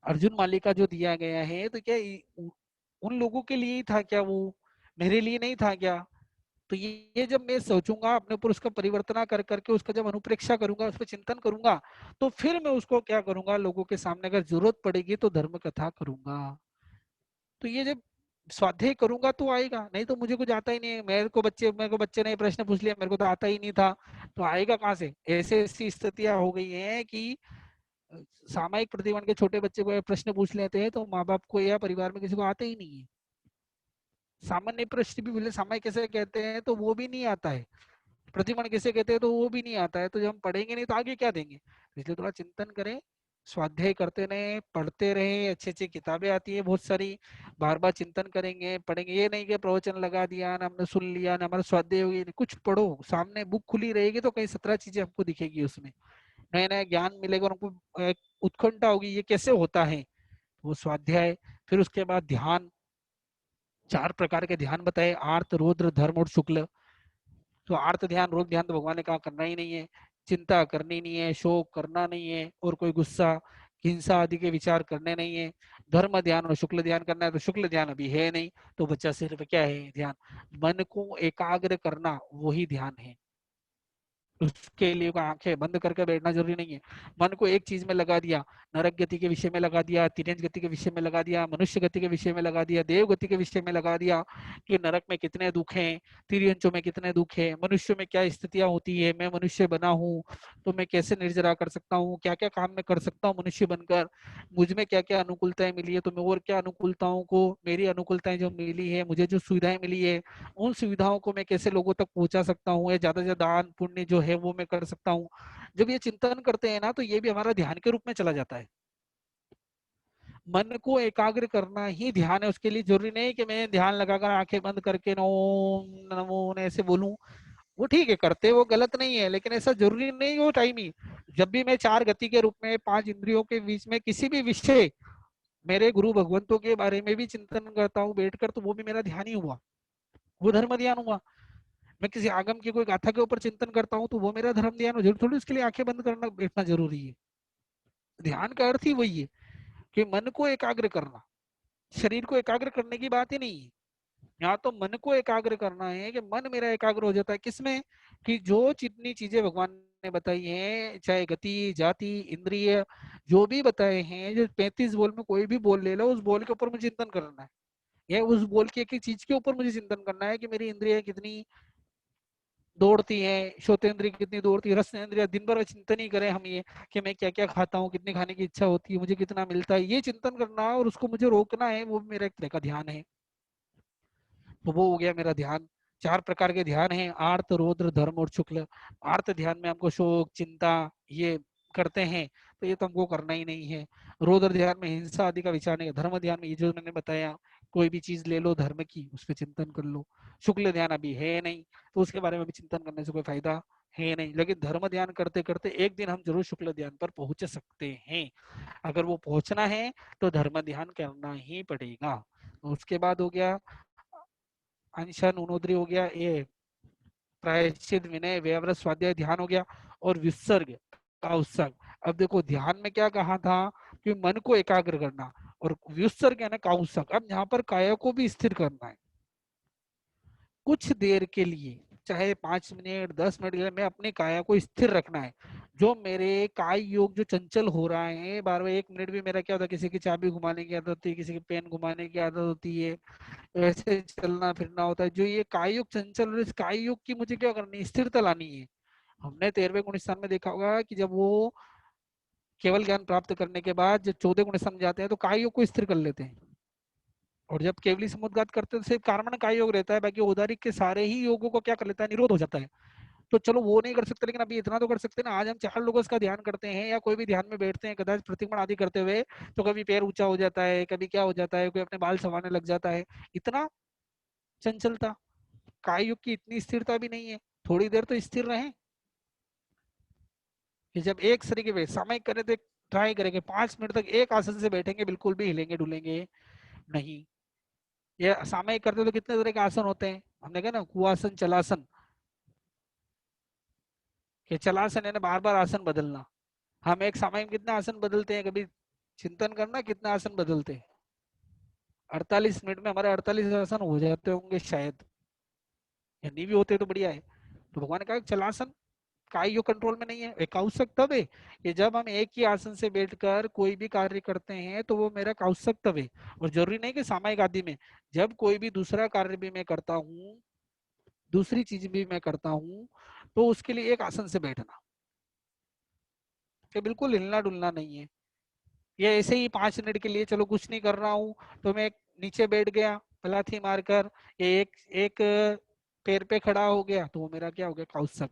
अर्जुन माली का जो दिया गया है, तो क्या उन लोगों के लिए ही था क्या वो, मेरे लिए नहीं था क्या? तो ये जब मैं सोचूंगा अपने ऊपर, उसका परिवर्तन कर करके उसका जब अनुप्रेक्षा करूंगा, उस पर चिंतन करूंगा, तो फिर मैं उसको क्या करूंगा, लोगों के सामने अगर जरूरत पड़ेगी तो धर्म कथा करूंगा। तो ये जब स्वाध्याय करूंगा तो आएगा, नहीं तो मुझे कुछ आता ही नहीं है, मेरे को बच्चे ने प्रश्न पूछ लिया, मेरे को तो आता ही नहीं था, तो आएगा कहाँ से? ऐसे ऐसी स्थितियां हो गई हैं कि अ, सामायिक प्रतिबंध के छोटे बच्चे को प्रश्न पूछ लेते हैं तो माँ बाप को या परिवार में किसी को आते ही नहीं है। सामान्य प्रश्न भी बोले सामायिक कैसे कहते हैं तो वो भी नहीं आता है, प्रतिमण किसे कहते हैं तो वो भी नहीं आता है। तो जब हम पढ़ेंगे नहीं तो आगे क्या देंगे? इसलिए थोड़ा चिंतन करें, स्वाध्याय करते रहे, पढ़ते रहे, अच्छी अच्छी किताबें आती है बहुत सारी, बार बार चिंतन करेंगे, पढ़ेंगे। ये नहीं कि प्रवचन लगा दिया ना, हमने सुन लिया ना, हमारा स्वाध्याय हो गया, कुछ पढ़ो, सामने बुक खुली रहेगी तो कई 17 चीजें हमको दिखेगी उसमें, नया नया ज्ञान मिलेगा और हमको एक उत्कंठा होगी ये कैसे होता है, वो स्वाध्याय। फिर उसके बाद ध्यान, 4 प्रकार के ध्यान बताए, आर्त, रौद्र, धर्म और शुक्ल। तो आर्त ध्यान, रोग ध्यान तो भगवान ने कहा करना ही नहीं है, चिंता करनी नहीं है, शोक करना नहीं है, और कोई गुस्सा हिंसा आदि के विचार करने नहीं है। धर्म ध्यान और शुक्ल ध्यान करना है, तो शुक्ल ध्यान अभी है नहीं, तो बच्चा सिर्फ क्या है, ध्यान। मन को एकाग्र करना वही ध्यान है। उसके लिए कोई आंखें बंद करके बैठना जरूरी नहीं है। मन को एक चीज में लगा दिया, नरक गति के विषय में लगा दिया, तिरंज गति के विषय में लगा दिया, मनुष्य गति के विषय में लगा दिया, देव गति के विषय में लगा दिया, कि नरक में कितने दुख हैं, तिरंजों में कितने दुख है, मनुष्य में क्या स्थितियां होती है, मैं मनुष्य बना हूँ तो मैं कैसे निर्जरा कर सकता हूँ, क्या क्या काम मैं कर सकता हूँ मनुष्य बनकर, मुझ में क्या क्या अनुकूलताएं मिली है, तो मैं और क्या अनुकूलताओं को, मेरी अनुकूलताएं जो मिली है, मुझे जो सुविधाएं मिली है, उन सुविधाओं को मैं कैसे लोगों तक पहुंचा सकता हूँ, या ज्यादा से ज्यादा दान पुण्य जो है वो मैं कर सकता हूँ। जब ये चिंतन करते हैं ना, तो ये भी हमारा ध्यान के रूप में चला जाता है। मन को एकाग्र करना ही ध्यान है। उसके लिए जरूरी नहीं कि मैं ध्यान लगाकर आंखें बंद करके ओम नमो ऐसे बोलूं, वो ठीक है करते, वो गलत नहीं है, लेकिन ऐसा जरूरी नहीं हो टाइम ही। जब भी मैं चार गति के रूप में पांच इंद्रियों के बीच में किसी भी विषय, मेरे गुरु भगवंतों के बारे में भी चिंतन करता हूँ बैठकर, तो वो भी मेरा ध्यान ही हुआ, वो धर्म ध्यान हुआ। मैं किसी आगम की कोई गाथा के ऊपर चिंतन करता हूँ, तो वो मेरा धर्म ध्यान हो, जरूर थोड़ी उसके लिए आंखें बंद करना बैठना जरूरी है। ध्यान का अर्थ ही वही है कि मन को एकाग्र करना, शरीर को एकाग्र करने की बात ही नहीं है। यहाँ तो मन को एकाग्र करना है कि मन मेरा एकाग्र हो जाता है किसमें, कि जो जितनी चीजें भगवान ने बताई हैं, चाहे गति जाति इंद्रिय जो भी बताए हैं, जो 35 बोल में कोई भी बोल ले लो, उस बोल के ऊपर मुझे चिंतन करना है, या उस बोल के एक चीज के ऊपर मुझे चिंतन करना है कि मेरी इंद्रिय कितनी दौड़ती है, श्रोतेंद्रिय कितनी दौड़ती है, रसनेंद्रिय, दिन भर चिंतन ही करें हम ये कि मैं क्या क्या खाता हूँ, कितनी खाने की इच्छा होती है, मुझे कितना मिलता है, ये चिंतन करना और उसको मुझे रोकना है, वो मेरा एक तरह का ध्यान है। तो वो हो गया मेरा ध्यान। चार प्रकार के ध्यान हैं, आर्त रौद्र धर्म और शुक्ल। आर्त ध्यान में हमको शोक चिंता ये करते हैं, तो ये तो हमको करना ही नहीं है। रौद्र ध्यान में हिंसा आदि का विचार नहीं है। धर्म ध्यान में ये जो मैंने बताया, कोई भी चीज ले लो धर्म की, उस पर चिंतन कर लो। शुक्ल ध्यान अभी है नहीं, तो उसके बारे में भी चिंतन करने से कोई फायदा है नहीं, लेकिन धर्म ध्यान करते करते एक दिन हम जरूर शुक्ल ध्यान पर पहुंच सकते हैं। अगर वो पहुंचना है तो धर्म ध्यान करना ही पड़ेगा। उसके बाद हो गया अनशन उनोद्री हो गया, ये प्रायश्चित विनय व्यवहार स्वाध्याय ध्यान हो गया, और विसर्ग का उत्सर्ग। अब देखो ध्यान में क्या कहा था कि मन को एकाग्र करना, और व्युत्सर्ग यानी काउत्सर्ग, अब यहाँ पर काया को भी स्थिर करना है कुछ देर के लिए, चाहे 5 मिनट 10 मिनट के लिए, मैं अपनी काया को स्थिर रखना है। जो मेरे काय योग जो चंचल हो रहा है, बार बार 1 मिनट भी मेरा क्या होता है, किसी की चाबी घुमाने की आदत होती है, किसी की पेन घुमाने की आदत होती है, ऐसे चलना फिरना होता है, जो ये कायुग चंचल, और इस कायुग की मुझे क्या करनी है, स्थिरता लानी है। हमने 13वें गुण स्थान में देखा होगा कि जब वो केवल ज्ञान प्राप्त करने के बाद जब 14 गुण स्थान जाते हैं, तो कायुग को स्थिर कर लेते हैं। और जब केवली समुद्घात करते हैं, तो सिर्फ कार्मण का योग रहता है, बाकी औदारिक के सारे ही योगों को क्या कर लेता है, निरोध हो जाता है। तो चलो वो नहीं कर सकते, लेकिन अभी इतना तो कर सकते हैं ना। आज हम 4 लोगों का ध्यान करते हैं, या कोई भी ध्यान में बैठते हैं कदाच प्रतिक्रमण आदि करते हुए, तो कभी पैर ऊंचा हो जाता है, कभी क्या हो जाता है, कोई अपने बाल संवारने लग जाता है। इतना चंचलता, काय युग की इतनी स्थिरता भी नहीं है। थोड़ी देर तो स्थिर रहे, कि जब एक तरीके पे सामयिक करें तो ट्राई करेंगे 5 मिनट तक एक आसन से बैठेंगे, बिल्कुल भी हिलेंगे डुलेंगे नहीं। ये सामयिक करते तो कितने तरह के आसन होते हैं, हमने कहा ना, कुआसन चलासन, कि चलासन यानी बार बार आसन बदलना। हम एक सामयिक में कितने आसन बदलते हैं, कभी चिंतन करना कितने आसन बदलते हैं। 48 मिनट में हमारे 48 आसन हो जाते होंगे शायद, या नहीं भी होते तो बढ़िया है। तो भगवान ने कहा चलासन काय योग कंट्रोल में नहीं है। एक काउत्सक तब है कि जब हम एक ही आसन से बैठकर कोई भी कार्य करते हैं, तो वो मेरा काउत्सक तब है। और जरूरी नहीं कि सामायिक आदि में, जब कोई भी दूसरा कार्य भी मैं करता हूँ, दूसरी चीज भी मैं करता हूँ, तो उसके लिए एक आसन से बैठना, कि बिल्कुल हिलना डुलना नहीं है। ये ऐसे ही 5 मिनट के लिए चलो कुछ नहीं कर रहा हूँ, तो मैं नीचे बैठ गया पलाथी मारकर, ये एक एक पैर पे खड़ा हो गया, तो वो मेरा क्या हो गया, काउत्सक।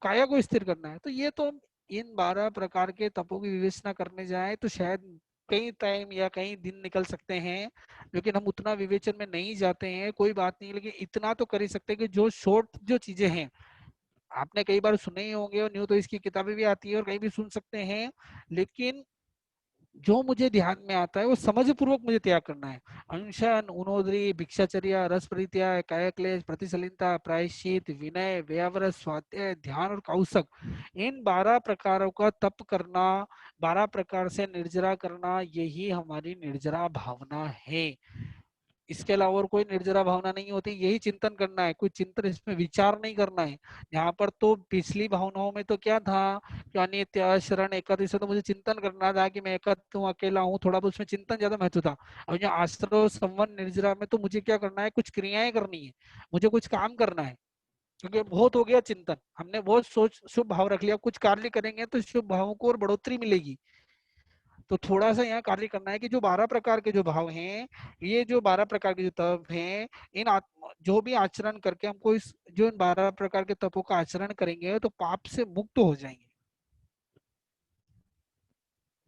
काया को स्थिर करना है, तो ये तो इन 12 प्रकार के तपों की विवेचना करने जाए तो शायद कई टाइम या कई दिन निकल सकते हैं, लेकिन हम उतना विवेचन में नहीं जाते हैं, कोई बात नहीं। लेकिन इतना तो कर ही सकते हैं कि जो शॉर्ट जो चीजें हैं, आपने कई बार सुने ही होंगे, और न्यू तो इसकी किताबें भी आती है और कहीं भी सुन सकते हैं, लेकिन जो मुझे ध्यान में आता है वो समझ पूर्वक मुझे त्याग करना है। अनशन, उनोदरी, भिक्षाचर्या, रस परित्याग, कायक्लेश, प्रतिसलिलता, प्रायश्चित, विनय, व्याव्रत, स्वाध्याय, ध्यान और कौसक, इन 12 प्रकारों का तप करना, 12 प्रकार से निर्जरा करना, यही हमारी निर्जरा भावना है। इसके अलावा और कोई निर्जरा भावना नहीं होती। यही चिंतन करना है, कोई चिंतन इसमें विचार नहीं करना है। यहाँ पर तो पिछली भावनाओं में तो क्या था कि अनित्य, शरण, एकत्व, से तो मुझे चिंतन करना था कि मैं एकत्व हूँ, अकेला हूँ, थोड़ा बहुत उसमें चिंतन ज्यादा महत्व था। और जो आश्रय संवन निर्जरा में तो मुझे क्या करना है, कुछ क्रियाएं करनी है, मुझे कुछ काम करना है। क्योंकि बहुत हो गया चिंतन, हमने बहुत सोच शुभ भाव रख लिया, कुछ कार्य करेंगे तो शुभ भावों को और बढ़ोतरी मिलेगी। तो थोड़ा सा यहाँ कार्य करना है कि जो 12 प्रकार के जो भाव हैं, ये जो 12 प्रकार के जो तप हैं, इन जो भी आचरण करके हमको इस जो इन 12 प्रकार के तपों का आचरण करेंगे तो पाप से मुक्त हो जाएंगे।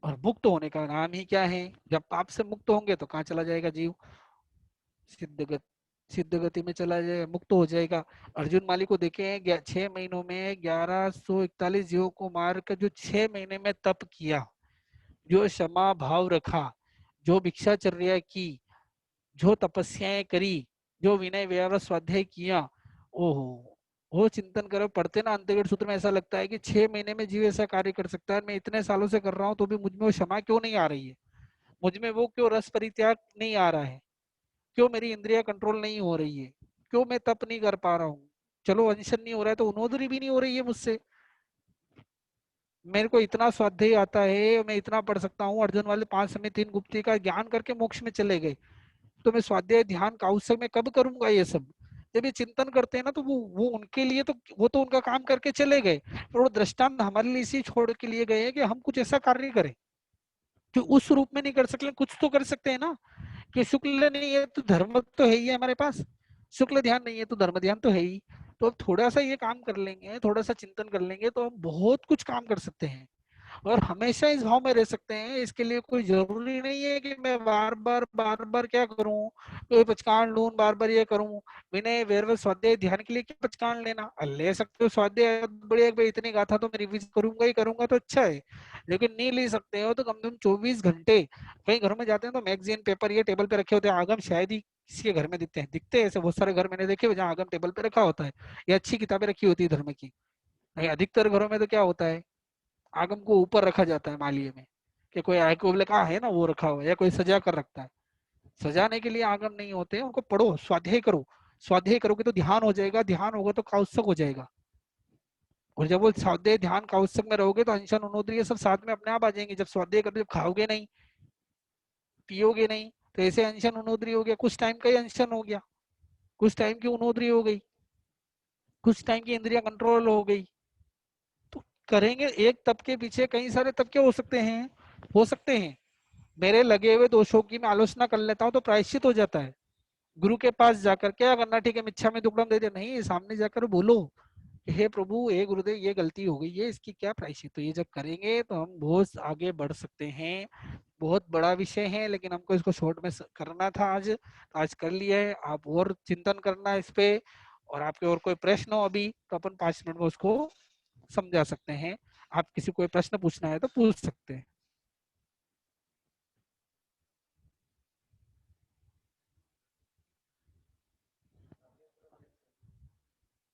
और मुक्त होने का नाम ही क्या है? जब पाप से मुक्त होंगे तो कहाँ चला जाएगा जीव? सिद्ध गति, सिद्ध गति में चला जाएगा, मुक्त हो जाएगा। अर्जुन माली को देखे 6 महीनों में 1141 जीवों को मार कर जो 6 महीने में तप किया, जो क्षमा भाव रखा, जो भिक्षाचर्या की, जो तपस्याएं करी, जो विनय व्यवहार स्वाध्याय किया, ओहो, वो चिंतन करो। पढ़ते ना अंतर्गत सूत्र में, ऐसा लगता है कि 6 महीने में जीव ऐसा कार्य कर सकता है, मैं इतने सालों से कर रहा हूँ तो भी मुझ में वो क्षमा क्यों नहीं आ रही है, मुझ में वो क्यों रस परित्याग नहीं आ रहा है, क्यों मेरी इंद्रिया कंट्रोल नहीं हो रही है, क्यों मैं तप नहीं कर पा रहा हूँ। चलो अनशन नहीं हो रहा है तो उन्नोदरी भी नहीं हो रही है मुझसे, मेरे को इतना स्वाध्याय आता है, मैं इतना पढ़ सकता हूँ, अर्जुन वाले 5 समय 3 गुप्ती का ज्ञान करके मोक्ष में चले गए, तो मैं स्वाध्याय ध्यान कौशल में कब करूंगा ये सब? जब ये चिंतन करते हैं ना तो वो उनके लिए तो वो तो उनका काम करके चले गए, पर वो दृष्टांत हमारे लिए इसी छोड़ के लिए गए हैं कि हम कुछ ऐसा कार्य करें जो उस रूप में नहीं कर सकते, कुछ तो कर सकते हैं ना। कि शुक्ल नहीं है तो धर्म तो है ही है हमारे पास, शुक्ल ध्यान नहीं है तो धर्म ध्यान तो है ही। तो अब थोड़ा सा ये काम कर लेंगे, थोड़ा सा चिंतन कर लेंगे तो हम बहुत कुछ काम कर सकते हैं और हमेशा इस भाव में रह सकते हैं। इसके लिए कोई जरूरी नहीं है कि मैं बार बार क्या करूं, कोई पचकान लूं, बार बार ये करूं। विनय वैरव स्वाध्याय ध्यान के लिए क्या पचकान लेना, ले सकते हो स्वाध्याय बढ़िया, भाई इतनी गाथा तो मैं रिवीज करूंगा ही करूंगा तो अच्छा है, लेकिन नहीं ले सकते हो तो कम से कम 24 घंटे। कई घरों में जाते हैं तो मैगजीन पेपर ये टेबल पे रखे होते हैं, आगम शायद ही किसी के घर में दिखते हैं ऐसे बहुत सारे घर मैंने देखे जहाँ आगम टेबल पे रखा होता है, या अच्छी किताबें रखी होती है धर्म की। अधिकतर घरों में तो क्या होता है, आगम को ऊपर रखा जाता है मालिये में, कि कोई आय को बोले कहा है ना वो रखा हुआ है, या कोई सजा कर रखता है। सजाने के लिए आगम नहीं होते, उनको पढ़ो, स्वाध्याय करो। स्वाध्याय करोगे तो ध्यान हो जाएगा, ध्यान होगा तो कौत्सक हो जाएगा। और जब वो स्वाध्याय ध्यान कौत्सक में रहोगे तो अनशन उन्नोदरी ये सब साथ में अपने आप आ जाएंगे। जब स्वाध्याय करोगे, जब खाओगे नहीं पियोगे नहीं तो ऐसे अनशन उन्नोदरी हो गया, कुछ टाइम का ही अनशन हो गया, कुछ टाइम की उन्नोदरी हो गई, कुछ टाइम की इंद्रिया कंट्रोल हो गई। तो करेंगे एक तप के पीछे कई सारे तप के हो सकते हैं, हो सकते हैं। मेरे लगे हुए दोषों की मैं आलोचना कर लेता हूँ तो प्रायश्चित हो जाता है। गुरु के पास जाकर क्या करना, ठीक है मिच्छा में दुक्कड़म दे दे, नहीं सामने जाकर बोलो कि हे प्रभु, हे गुरुदेव, ये गलती हो गई है, इसकी क्या प्रायश्चित। तो ये जब करेंगे तो हम बहुत आगे बढ़ सकते हैं। बहुत बड़ा विषय है लेकिन हमको इसको शॉर्ट में करना था आज, तो आज कर लिया है। आप और चिंतन करना इस पे, और आपके और कोई प्रश्न हो अभी तो अपन 5 मिनट में उसको समझा सकते हैं। आप किसी कोई प्रश्न पूछना है तो पूछ सकते हैं।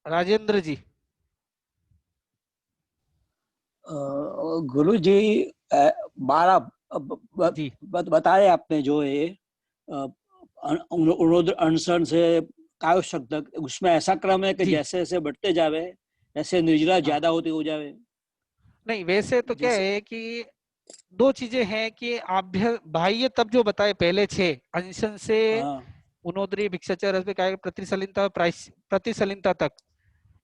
राजेंद्र जी। गुरु जी, 12 जी बताए आपने जो है उन्नोद अनशन से कायो शब्द, उसमें ऐसा क्रम है कि जी। जैसे जैसे बढ़ते जावे ऐसे निर्जला हाँ, ज्यादा होती हो जावे। नहीं वैसे तो क्या जैसे है कि दो चीजें हैं कि आभ्य बाह्य तब जो बताए पहले 6 अनशन से हाँ उनोदरी भिक्षाचर्य रस पे प्रतिसलिनता प्रतिसलिनता तक,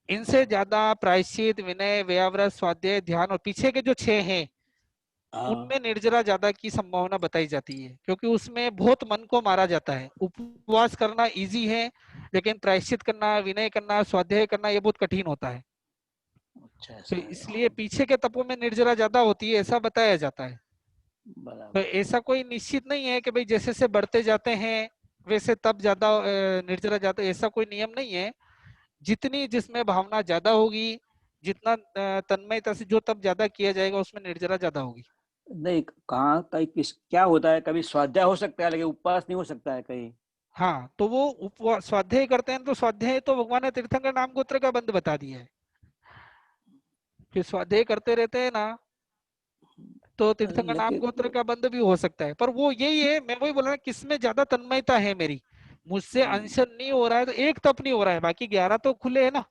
इनसे ज्यादा प्रायश्चित, विनय, व्याव्रत, स्वाध्याय, ध्यान और पीछे के जो 6 हैं हाँ। उनमें निर्जरा ज्यादा की संभावना बताई जाती है, क्योंकि उसमें बहुत मन को मारा जाता है। उपवास करना इजी है लेकिन प्रायश्चित करना, विनय करना, स्वाध्याय करना ये बहुत कठिन होता है। अच्छा तो ऐसा है, इसलिए हाँ, पीछे के तपों में निर्जरा ज्यादा होती है ऐसा बताया जाता है। तो बराबर। ऐसा कोई निश्चित नहीं है कि भाई जैसे से बढ़ते जाते हैं वैसे तब ज्यादा निर्जरा ज्यादा, ऐसा कोई नियम नहीं है। जितनी जिसमें भावना ज्यादा होगी, जितना तन्मयता से जो तब ज्यादा किया जाएगा उसमें निर्जरा ज्यादा होगी। नहीं, कहाँ कहीं किस क्या होता है, कभी स्वाध्याय हो सकता है लेकिन उपवास नहीं हो सकता है कहीं। हाँ, तो वो उपवास स्वाध्याय करते हैं, तो स्वाध्याय तो भगवान ने तीर्थंकर नाम गोत्र का बंद बता दिया है। फिर स्वाध्याय करते रहते हैं ना, तो तीर्थंकर नाम लेकिन गोत्र का बंद भी हो सकता है। पर वो यही है, मैं वही बोल रहा किसमें ज्यादा तन्मयता है मेरी, मुझसे अनशन नहीं हो रहा है तो एक तप नहीं हो रहा है, बाकी 11 तो खुले है ना।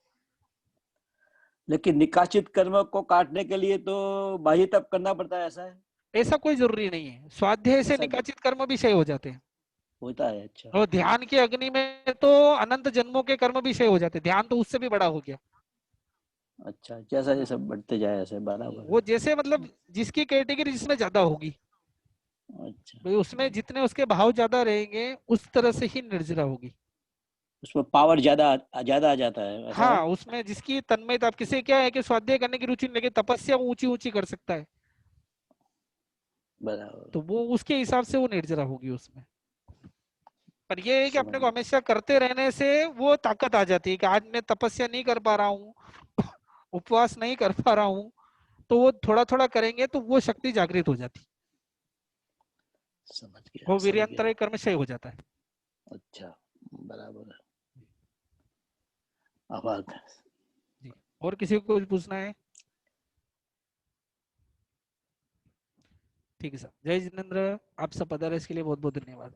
लेकिन निकाचित कर्म को काटने के लिए तो बाह्य तप करना पड़ता है, ऐसा है? ऐसा कोई जरूरी नहीं है, स्वाध्याय से ऐसा निकाचित कर्म भी क्षय हो जाते हैं। होता है? अच्छा। और ध्यान की अग्नि में तो अनंत जन्मों के कर्म भी क्षय हो जाते हैं, ध्यान तो उससे भी बड़ा हो गया। अच्छा, जैसा हाँ, जैसा बढ़ते जाए ऐसे, बराबर वो है। जैसे मतलब जिसकी कैटेगरी जिसमें ज्यादा होगी, अच्छा। भाई उसमें जितने उसके भाव ज्यादा रहेंगे उस तरह से ही निर्जरा होगी। उसमें पावर ज्यादा ज्यादा आ जाता है, ऐसा है? हाँ, उसमें जिसकी तन्मयता, अब किसी क्या है कि स्वाध्याय करने की रुचि नहीं, लेकिन तपस्या वो ऊंची ऊंची कर सकता है, बराबर। तो वो उसके हिसाब से वो निर्जरा होगी उसमें। पर ये है कि समझ अपने को गया। हमेशा करते रहने से वो ताकत आ जाती है कि आज मैं तपस्या नहीं कर पा रहा हूँ, उपवास नहीं कर पा रहा हूँ, तो वो थोड़ा थोड़ा करेंगे तो वो शक्ति जागृत हो जाती, समझ गया, वो समझ गया। वीर्यांतरय कर्मशय हो जाता है। अच्छा, बराबर है। आभार। जी। और किसी को कुछ पूछना है? ठीक है सर, जय जिनेन्द्र। आप सब पधारे, इसके लिए बहुत बहुत धन्यवाद।